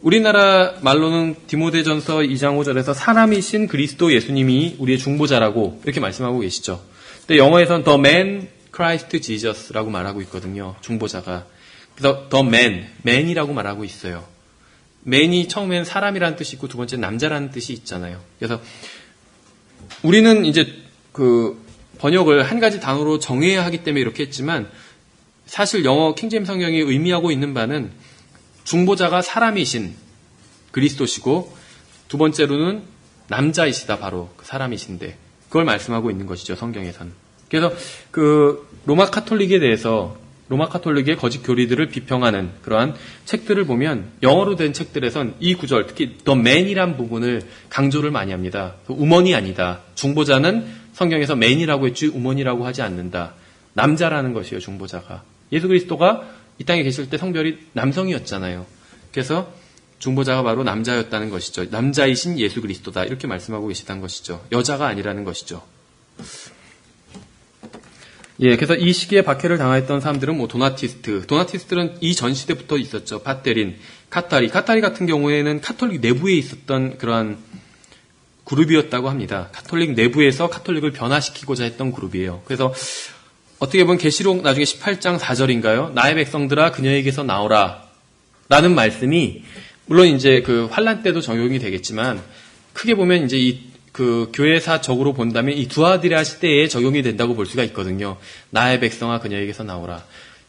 우리나라 말로는 디모데전서 2장 5절에서 사람이신 그리스도 예수님이 우리의 중보자라고 이렇게 말씀하고 계시죠. 근데 영어에서는 The Man Christ Jesus라고 말하고 있거든요. 중보자가. 그래서 The Man, man이라고 말하고 있어요. man이 처음엔 사람이라는 뜻이 있고 두 번째 남자라는 뜻이 있잖아요. 그래서 우리는 이제 번역을 한 가지 단어로 정해야 하기 때문에 이렇게 했지만 사실 영어 킹제임스 성경이 의미하고 있는 바는 중보자가 사람이신 그리스도시고 두 번째로는 남자이시다 바로 그 사람이신데 그걸 말씀하고 있는 것이죠. 성경에선. 그래서 로마 카톨릭에 대해서 로마 카톨릭의 거짓 교리들을 비평하는 그러한 책들을 보면 영어로 된 책들에선 이 구절 특히 The man이란 부분을 강조를 많이 합니다. 우먼이 아니다. 중보자는 성경에서 man이라고 했지 우먼이라고 하지 않는다. 남자라는 것이에요. 중보자가. 예수 그리스도가 이 땅에 계실 때 성별이 남성이었잖아요. 그래서 중보자가 바로 남자였다는 것이죠. 남자이신 예수 그리스도다. 이렇게 말씀하고 계시다는 것이죠. 여자가 아니라는 것이죠. 예, 그래서 이 시기에 박해를 당했던 사람들은 도나티스트는 이 전 시대부터 있었죠. 바테린, 카타리 같은 경우에는 카톨릭 내부에 있었던 그러한 그룹이었다고 합니다. 카톨릭 내부에서 카톨릭을 변화시키고자 했던 그룹이에요. 그래서 어떻게 보면 계시록 나중에 18장 4절인가요? 나의 백성들아 그녀에게서 나오라 라는 말씀이 물론 이제 환란 때도 적용이 되겠지만 크게 보면 이제 교회사적으로 본다면 이 두아디라 시대에 적용이 된다고 볼 수가 있거든요. 나의 백성아 그녀에게서 나오라.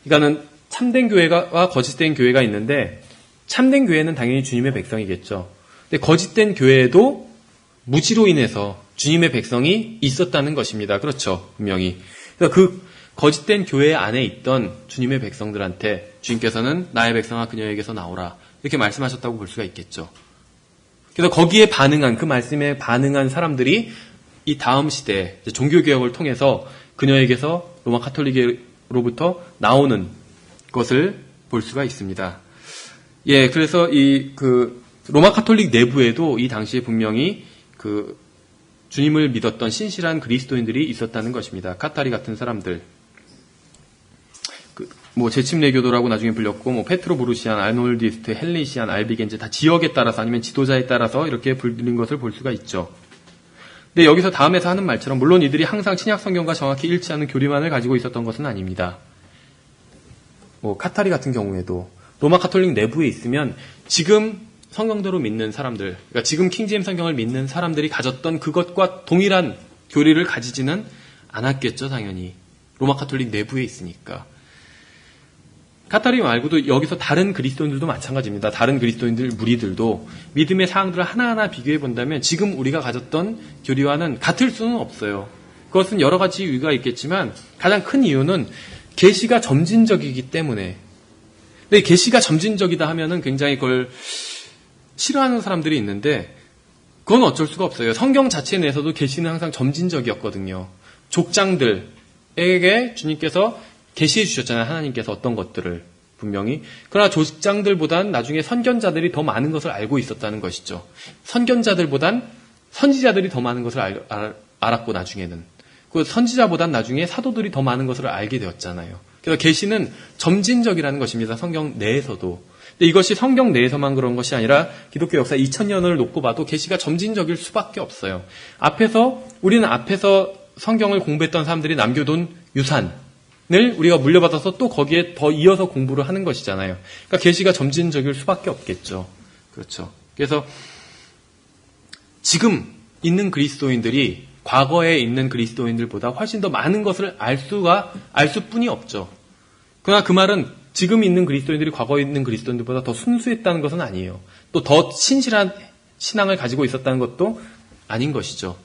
그러니까는 참된 교회와 거짓된 교회가 있는데 참된 교회는 당연히 주님의 백성이겠죠. 근데 거짓된 교회에도 무지로 인해서 주님의 백성이 있었다는 것입니다. 그렇죠. 분명히. 그래서 거짓된 교회 안에 있던 주님의 백성들한테 주님께서는 나의 백성아 그녀에게서 나오라 이렇게 말씀하셨다고 볼 수가 있겠죠. 그래서 거기에 반응한, 그 말씀에 반응한 사람들이 이 다음 시대 종교개혁을 통해서 그녀에게서 로마 카톨릭으로부터 나오는 것을 볼 수가 있습니다. 예, 그래서 로마 카톨릭 내부에도 이 당시에 분명히 주님을 믿었던 신실한 그리스도인들이 있었다는 것입니다. 카타리 같은 사람들. 제침내교도라고 나중에 불렸고, 페트로보루시안, 아놀디스트, 헬리시안, 알비겐즈 다 지역에 따라서 아니면 지도자에 따라서 이렇게 불린 것을 볼 수가 있죠. 근데 여기서 다음에서 하는 말처럼 물론 이들이 항상 신약 성경과 정확히 일치하는 교리만을 가지고 있었던 것은 아닙니다. 카타리 같은 경우에도 로마 카톨릭 내부에 있으면 지금 성경대로 믿는 사람들, 그러니까 지금 킹제임 성경을 믿는 사람들이 가졌던 그것과 동일한 교리를 가지지는 않았겠죠, 당연히. 로마 카톨릭 내부에 있으니까. 카타리 말고도 여기서 다른 그리스도인들도 마찬가지입니다. 다른 그리스도인들 무리들도 믿음의 사항들을 하나하나 비교해 본다면 지금 우리가 가졌던 교리와는 같을 수는 없어요. 그것은 여러 가지 이유가 있겠지만 가장 큰 이유는 계시가 점진적이기 때문에. 근데 계시가 점진적이다 하면은 굉장히 그걸 싫어하는 사람들이 있는데 그건 어쩔 수가 없어요. 성경 자체 내에서도 계시는 항상 점진적이었거든요. 족장들에게 주님께서 계시해 주셨잖아요. 하나님께서 어떤 것들을 분명히. 그러나 족장들보단 나중에 선견자들이 더 많은 것을 알고 있었다는 것이죠. 선견자들보단 선지자들이 더 많은 것을 알았고 나중에는. 그 선지자보단 나중에 사도들이 더 많은 것을 알게 되었잖아요. 그래서 계시는 점진적이라는 것입니다. 성경 내에서도. 근데 이것이 성경 내에서만 그런 것이 아니라 기독교 역사 2000년을 놓고 봐도 계시가 점진적일 수밖에 없어요. 우리는 앞에서 성경을 공부했던 사람들이 남겨둔 유산을 우리가 물려받아서 또 거기에 더 이어서 공부를 하는 것이잖아요. 그러니까 계시가 점진적일 수밖에 없겠죠. 그렇죠. 그래서 지금 있는 그리스도인들이 과거에 있는 그리스도인들보다 훨씬 더 많은 것을 알 수뿐이 없죠. 그러나 그 말은 지금 있는 그리스도인들이 과거에 있는 그리스도인들보다 더 순수했다는 것은 아니에요. 또 더 신실한 신앙을 가지고 있었다는 것도 아닌 것이죠.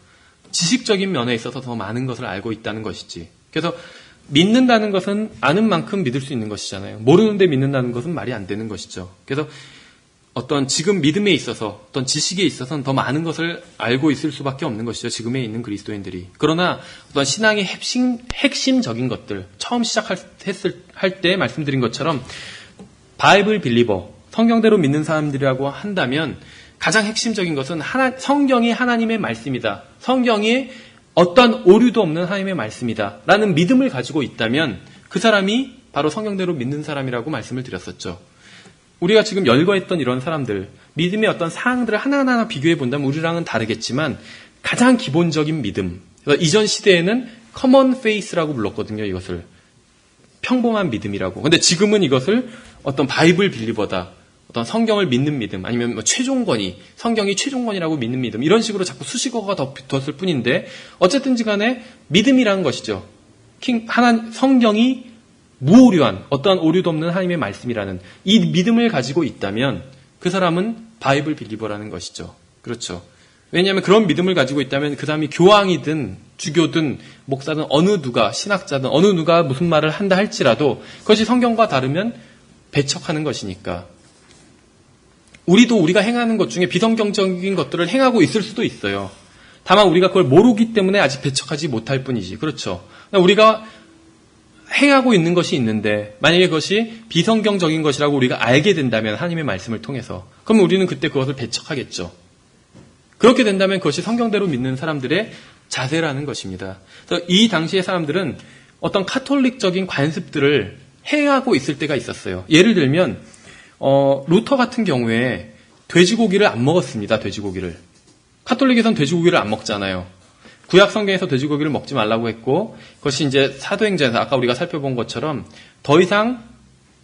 지식적인 면에 있어서 더 많은 것을 알고 있다는 것이지. 그래서 믿는다는 것은 아는 만큼 믿을 수 있는 것이잖아요. 모르는데 믿는다는 것은 말이 안 되는 것이죠. 그래서 어떤 지금 믿음에 있어서 어떤 지식에 있어서는 더 많은 것을 알고 있을 수밖에 없는 것이죠. 지금에 있는 그리스도인들이. 그러나 어떤 신앙의 핵심적인 것들, 처음 시작할 때 말씀드린 것처럼 바이블 빌리버, 성경대로 믿는 사람들이라고 한다면 가장 핵심적인 것은 성경이 하나님의 말씀이다. 성경이 어떤 오류도 없는 하나님의 말씀이다. 라는 믿음을 가지고 있다면 그 사람이 바로 성경대로 믿는 사람이라고 말씀을 드렸었죠. 우리가 지금 열거했던 이런 사람들, 믿음의 어떤 사항들을 하나하나 비교해 본다면 우리랑은 다르겠지만 가장 기본적인 믿음. 이전 시대에는 common faith라고 불렀거든요, 이것을. 평범한 믿음이라고. 근데 지금은 이것을 어떤 바이블 빌리버다. 어떤 성경을 믿는 믿음, 아니면 최종권위, 성경이 최종권이라고 믿는 믿음, 이런 식으로 자꾸 수식어가 더 붙었을 뿐인데, 어쨌든지 간에 믿음이라는 것이죠. 성경이 무오류한, 어떠한 오류도 없는 하나님의 말씀이라는 이 믿음을 가지고 있다면 그 사람은 바이블 빌리버라는 것이죠. 그렇죠. 왜냐하면 그런 믿음을 가지고 있다면 그 사람이 교황이든 주교든 목사든 어느 누가, 신학자든 어느 누가 무슨 말을 한다 할지라도 그것이 성경과 다르면 배척하는 것이니까. 우리가 행하는 것 중에 비성경적인 것들을 행하고 있을 수도 있어요. 다만 우리가 그걸 모르기 때문에 아직 배척하지 못할 뿐이지. 그렇죠. 우리가 행하고 있는 것이 있는데 만약에 그것이 비성경적인 것이라고 우리가 알게 된다면 하나님의 말씀을 통해서 그러면 우리는 그때 그것을 배척하겠죠. 그렇게 된다면 그것이 성경대로 믿는 사람들의 자세라는 것입니다. 그래서 이 당시의 사람들은 어떤 카톨릭적인 관습들을 행하고 있을 때가 있었어요. 예를 들면 루터 같은 경우에 돼지고기를 안 먹었습니다. 돼지고기를. 카톨릭에선 돼지고기를 안 먹잖아요. 구약 성경에서 돼지고기를 먹지 말라고 했고 그것이 이제 사도행전에서 아까 우리가 살펴본 것처럼 더 이상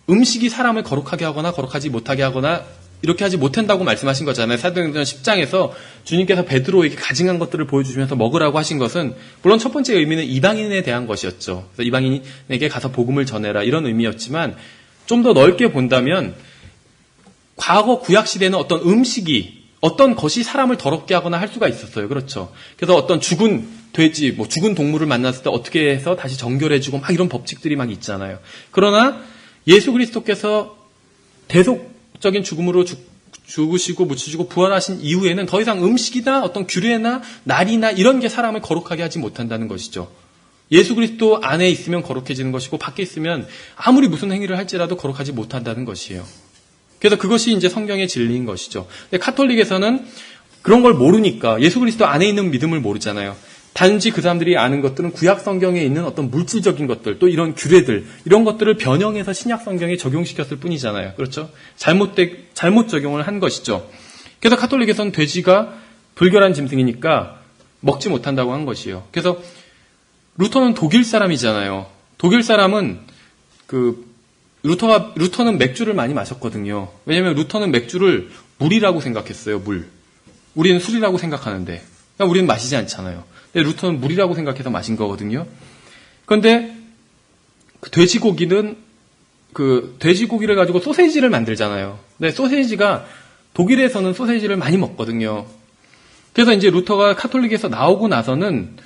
음식이 사람을 거룩하게 하거나 거룩하지 못하게 하거나 이렇게 하지 못한다고 말씀하신 거잖아요. 사도행전 10장에서 주님께서 베드로에게 가증한 것들을 보여주시면서 먹으라고 하신 것은 물론 첫 번째 의미는 이방인에 대한 것이었죠. 그래서 이방인에게 가서 복음을 전해라 이런 의미였지만 좀 더 넓게 본다면 과거 구약시대에는 어떤 음식이, 어떤 것이 사람을 더럽게 하거나 할 수가 있었어요. 그렇죠. 그래서 어떤 죽은 돼지, 죽은 동물을 만났을 때 어떻게 해서 다시 정결해주고 막 이런 법칙들이 막 있잖아요. 그러나 예수 그리스도께서 적인 죽음으로 죽으시고 묻히시고 부활하신 이후에는 더 이상 음식이나 어떤 규례나 날이나 이런 게 사람을 거룩하게 하지 못한다는 것이죠. 예수 그리스도 안에 있으면 거룩해지는 것이고 밖에 있으면 아무리 무슨 행위를 할지라도 거룩하지 못한다는 것이에요. 그래서 그것이 이제 성경의 진리인 것이죠. 근데 카톨릭에서는 그런 걸 모르니까 예수 그리스도 안에 있는 믿음을 모르잖아요. 단지 그 사람들이 아는 것들은 구약 성경에 있는 어떤 물질적인 것들, 또 이런 규례들, 이런 것들을 변형해서 신약 성경에 적용시켰을 뿐이잖아요. 그렇죠? 잘못 적용을 한 것이죠. 그래서 카톨릭에서는 돼지가 불결한 짐승이니까 먹지 못한다고 한 것이에요. 그래서 루터는 독일 사람이잖아요. 독일 사람은 루터는 맥주를 많이 마셨거든요. 왜냐하면 루터는 맥주를 물이라고 생각했어요. 물. 우리는 술이라고 생각하는데, 그러니까 우리는 마시지 않잖아요. 근데 루터는 물이라고 생각해서 마신 거거든요. 그런데 그 돼지고기를 가지고 소세지를 만들잖아요. 근데 소세지가 독일에서는 소세지를 많이 먹거든요. 그래서 이제 루터가 카톨릭에서 나오고 나서는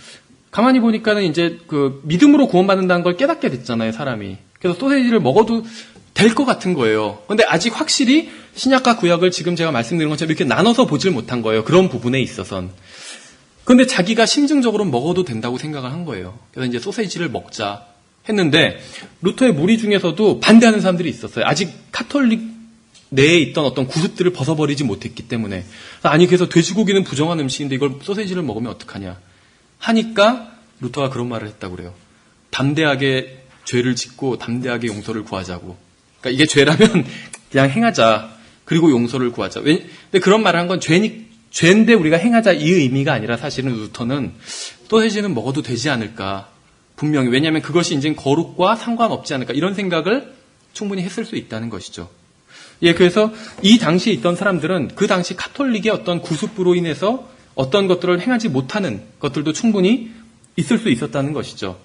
가만히 보니까는 이제 그 믿음으로 구원받는다는 걸 깨닫게 됐잖아요, 사람이. 그래서 소세지를 먹어도 될 것 같은 거예요. 근데 아직 확실히 신약과 구약을 지금 제가 말씀드린 것처럼 이렇게 나눠서 보질 못한 거예요. 그런 부분에 있어서는. 근데 자기가 심증적으로 먹어도 된다고 생각을 한 거예요. 그래서 이제 소세지를 먹자 했는데 루터의 무리 중에서도 반대하는 사람들이 있었어요. 아직 카톨릭 내에 있던 어떤 구습들을 벗어버리지 못했기 때문에. 그래서 돼지고기는 부정한 음식인데 이걸 소세지를 먹으면 어떡하냐 하니까 루터가 그런 말을 했다고 그래요. 담대하게 죄를 짓고 담대하게 용서를 구하자고. 그러니까 이게 죄라면 그냥 행하자. 그리고 용서를 구하자. 근데 그런 말을 한 건 죄인데 우리가 행하자 이 의미가 아니라 사실은 루터는 소세지는 먹어도 되지 않을까. 분명히. 왜냐하면 그것이 이제 거룩과 상관없지 않을까. 이런 생각을 충분히 했을 수 있다는 것이죠. 예, 그래서 이 당시에 있던 사람들은 그 당시 카톨릭의 어떤 구습부로 인해서 어떤 것들을 행하지 못하는 것들도 충분히 있을 수 있었다는 것이죠.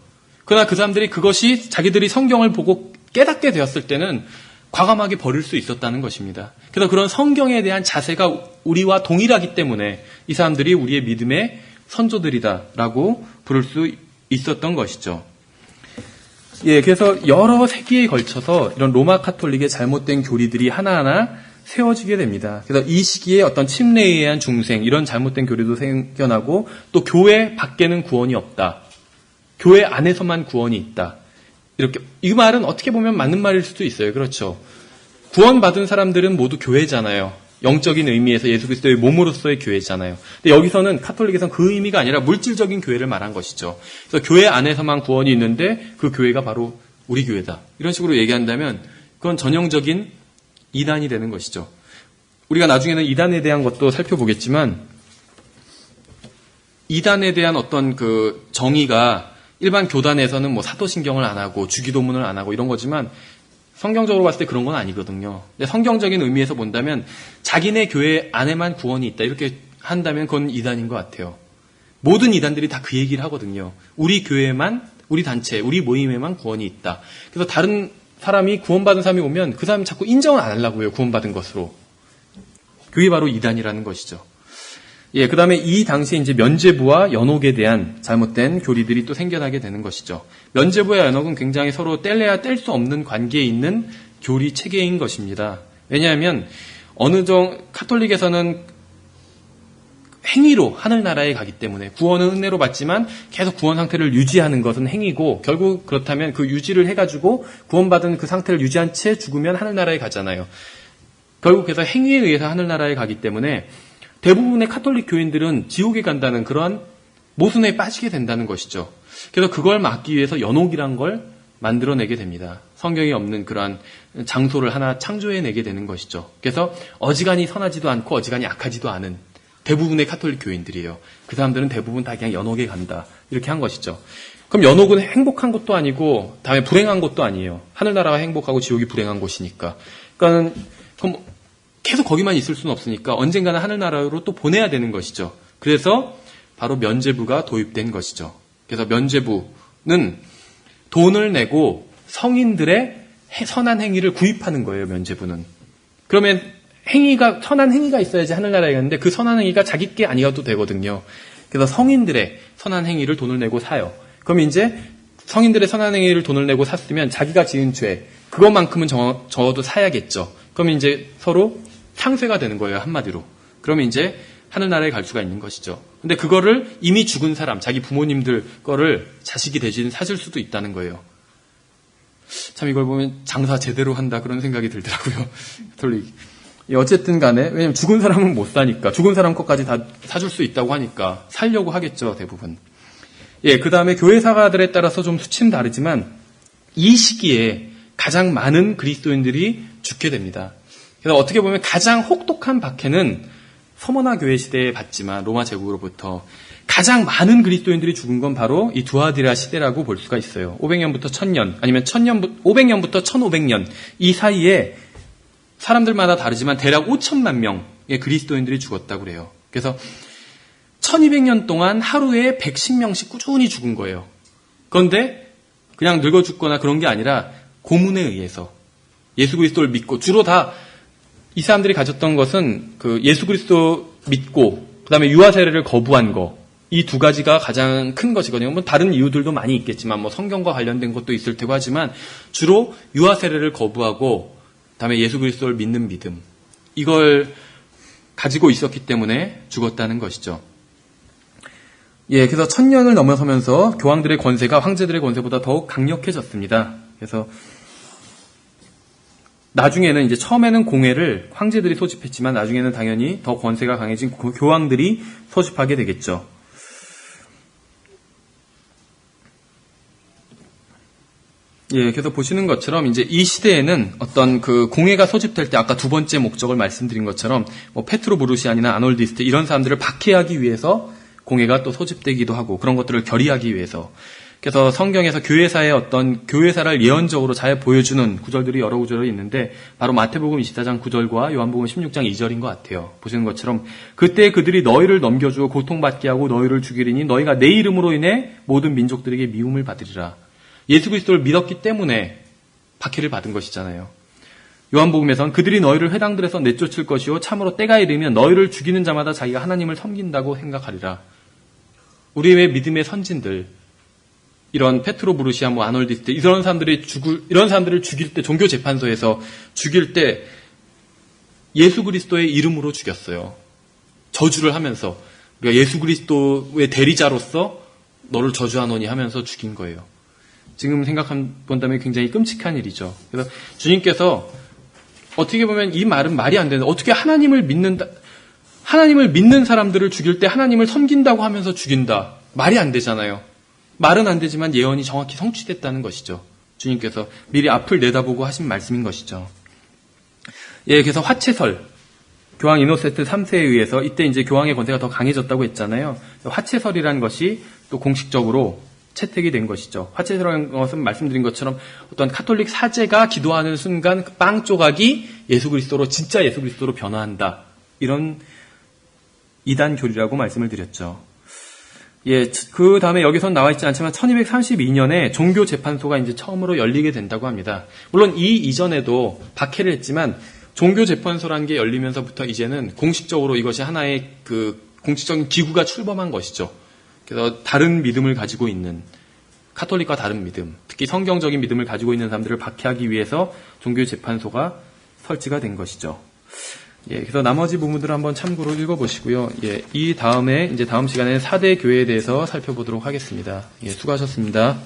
그러나 그 사람들이 그것이 자기들이 성경을 보고 깨닫게 되었을 때는 과감하게 버릴 수 있었다는 것입니다. 그래서 그런 성경에 대한 자세가 우리와 동일하기 때문에 이 사람들이 우리의 믿음의 선조들이다라고 부를 수 있었던 것이죠. 예, 그래서 여러 세기에 걸쳐서 이런 로마 카톨릭의 잘못된 교리들이 하나하나 세워지게 됩니다. 그래서 이 시기에 어떤 침례에 의한 중생, 이런 잘못된 교리도 생겨나고 또 교회 밖에는 구원이 없다. 교회 안에서만 구원이 있다. 이렇게, 이 말은 어떻게 보면 맞는 말일 수도 있어요. 그렇죠. 구원받은 사람들은 모두 교회잖아요. 영적인 의미에서 예수 그리스도의 몸으로서의 교회잖아요. 근데 여기서는 카톨릭에서는 그 의미가 아니라 물질적인 교회를 말한 것이죠. 그래서 교회 안에서만 구원이 있는데 그 교회가 바로 우리 교회다. 이런 식으로 얘기한다면 그건 전형적인 이단이 되는 것이죠. 우리가 나중에는 이단에 대한 것도 살펴보겠지만 이단에 대한 어떤 그 정의가 일반 교단에서는 뭐 사도신경을 안 하고 주기도문을 안 하고 이런 거지만 성경적으로 봤을 때 그런 건 아니거든요. 근데 성경적인 의미에서 본다면 자기네 교회 안에만 구원이 있다 이렇게 한다면 그건 이단인 것 같아요. 모든 이단들이 다 그 얘기를 하거든요. 우리 교회만, 우리 단체, 우리 모임에만 구원이 있다. 그래서 다른 사람이 구원받은 사람이 오면 그 사람이 자꾸 인정을 안 하려고 해요. 구원받은 것으로. 그게 바로 이단이라는 것이죠. 예, 그 다음에 이 당시에 이제 면죄부와 연옥에 대한 잘못된 교리들이 또 생겨나게 되는 것이죠. 면죄부와 연옥은 굉장히 서로 뗄래야 뗄 수 없는 관계에 있는 교리 체계인 것입니다. 왜냐하면 카톨릭에서는 행위로 하늘나라에 가기 때문에 구원은 은혜로 받지만 계속 구원 상태를 유지하는 것은 행위고 결국 그렇다면 그 유지를 해가지고 구원받은 그 상태를 유지한 채 죽으면 하늘나라에 가잖아요. 결국 그래서 행위에 의해서 하늘나라에 가기 때문에 대부분의 카톨릭 교인들은 지옥에 간다는 그러한 모순에 빠지게 된다는 것이죠. 그래서 그걸 막기 위해서 연옥이란 걸 만들어내게 됩니다. 성경이 없는 그러한 장소를 하나 창조해내게 되는 것이죠. 그래서 어지간히 선하지도 않고 어지간히 악하지도 않은 대부분의 카톨릭 교인들이에요. 그 사람들은 대부분 다 그냥 연옥에 간다. 이렇게 한 것이죠. 그럼 연옥은 행복한 곳도 아니고 다음에 불행한 곳도 아니에요. 하늘나라가 행복하고 지옥이 불행한 곳이니까. 그러니까 그럼 계속 거기만 있을 수는 없으니까 언젠가는 하늘나라로 또 보내야 되는 것이죠. 그래서 바로 면죄부가 도입된 것이죠. 그래서 면죄부는 돈을 내고 성인들의 선한 행위를 구입하는 거예요. 면죄부는. 그러면 선한 행위가 있어야지 하늘나라에 가는데 그 선한 행위가 자기 게 아니어도 되거든요. 그래서 성인들의 선한 행위를 돈을 내고 사요. 그럼 이제 성인들의 선한 행위를 돈을 내고 샀으면 자기가 지은 죄, 그것만큼은 적어도 사야겠죠. 그럼 이제 서로 상쇄가 되는 거예요, 한마디로. 그러면 이제 하늘나라에 갈 수가 있는 것이죠. 근데 그거를 이미 죽은 사람, 자기 부모님들 거를 자식이 대신 사줄 수도 있다는 거예요. 참 이걸 보면 장사 제대로 한다 그런 생각이 들더라고요. 가톨릭. 어쨌든 간에, 왜냐면 죽은 사람은 못 사니까, 죽은 사람 것까지 다 사줄 수 있다고 하니까 살려고 하겠죠, 대부분. 예, 그 다음에 교회사가들에 따라서 좀 수치는 다르지만 이 시기에 가장 많은 그리스도인들이 죽게 됩니다. 그래서 어떻게 보면 가장 혹독한 박해는 서머나 교회 시대에 받지만 로마 제국으로부터 가장 많은 그리스도인들이 죽은 건 바로 이 두아디라 시대라고 볼 수가 있어요. 500년부터 1000년, 아니면 500년부터 1500년 이 사이에 사람들마다 다르지만 대략 5천만 명의 그리스도인들이 죽었다고 그래요. 그래서 1200년 동안 하루에 110명씩 꾸준히 죽은 거예요. 그런데 그냥 늙어 죽거나 그런 게 아니라 고문에 의해서 예수 그리스도를 믿고, 주로 다 이 사람들이 가졌던 것은 그 예수 그리스도 믿고 그다음에 유아 세례를 거부한 거, 이 두 가지가 가장 큰 것이거든요. 뭐 다른 이유들도 많이 있겠지만 뭐 성경과 관련된 것도 있을 테고 하지만 주로 유아 세례를 거부하고 그다음에 예수 그리스도를 믿는 믿음, 이걸 가지고 있었기 때문에 죽었다는 것이죠. 예, 그래서 1000년을 넘어서면서 교황들의 권세가 황제들의 권세보다 더욱 강력해졌습니다. 그래서 나중에는 이제 처음에는 공회를 황제들이 소집했지만 나중에는 당연히 더 권세가 강해진 교황들이 소집하게 되겠죠. 예, 그래서 보시는 것처럼 이제 이 시대에는 어떤 그 공회가 소집될 때 아까 두 번째 목적을 말씀드린 것처럼 뭐 페트로 브루시안이나 아놀디스트 이런 사람들을 박해하기 위해서 공회가 또 소집되기도 하고 그런 것들을 결의하기 위해서, 그래서 성경에서 교회사의 어떤 교회사를 예언적으로 잘 보여주는 구절들이 여러 구절이 있는데 바로 마태복음 24장 9절과 요한복음 16장 2절인 것 같아요. 보시는 것처럼 그때 그들이 너희를 넘겨주어 고통받게 하고 너희를 죽이리니 너희가 내 이름으로 인해 모든 민족들에게 미움을 받으리라. 예수 그리스도를 믿었기 때문에 박해를 받은 것이잖아요. 요한복음에서는 그들이 너희를 회당들에서 내쫓을 것이요 참으로 때가 이르면 너희를 죽이는 자마다 자기가 하나님을 섬긴다고 생각하리라. 우리의 믿음의 선진들, 이런 페트로 브루시아, 뭐 아놀디스트 이런 사람들을 죽일 때, 종교 재판소에서 죽일 때 예수 그리스도의 이름으로 죽였어요. 저주를 하면서 우리가 예수 그리스도의 대리자로서 너를 저주하노니 하면서 죽인 거예요. 지금 본다면 굉장히 끔찍한 일이죠. 그래서 주님께서 어떻게 보면 이 말은 말이 안 되는데, 어떻게 하나님을 믿는 사람들을 죽일 때 하나님을 섬긴다고 하면서 죽인다. 말이 안 되잖아요. 말은 안 되지만 예언이 정확히 성취됐다는 것이죠. 주님께서 미리 앞을 내다보고 하신 말씀인 것이죠. 예, 그래서 화채설, 교황 이노세트 3세에 의해서 이때 이제 교황의 권세가 더 강해졌다고 했잖아요. 화채설이라는 것이 또 공식적으로 채택이 된 것이죠. 화채설이라는 것은 말씀드린 것처럼 어떤 카톨릭 사제가 기도하는 순간 그 빵 조각이 진짜 예수 그리스도로 변화한다. 이런 이단 교리라고 말씀을 드렸죠. 예, 그 다음에 여기선 나와 있지 않지만 1232년에 종교재판소가 이제 처음으로 열리게 된다고 합니다. 물론 이 이전에도 박해를 했지만 종교재판소라는 게 열리면서부터 이제는 공식적으로 이것이 하나의 그 공식적인 기구가 출범한 것이죠. 그래서 다른 믿음을 가지고 있는, 카톨릭과 다른 믿음, 특히 성경적인 믿음을 가지고 있는 사람들을 박해하기 위해서 종교재판소가 설치가 된 것이죠. 예, 그래서 나머지 부분들을 한번 참고로 읽어보시고요. 예, 이 다음에 이제 다음 시간에 4대 교회에 대해서 살펴보도록 하겠습니다. 예, 수고하셨습니다.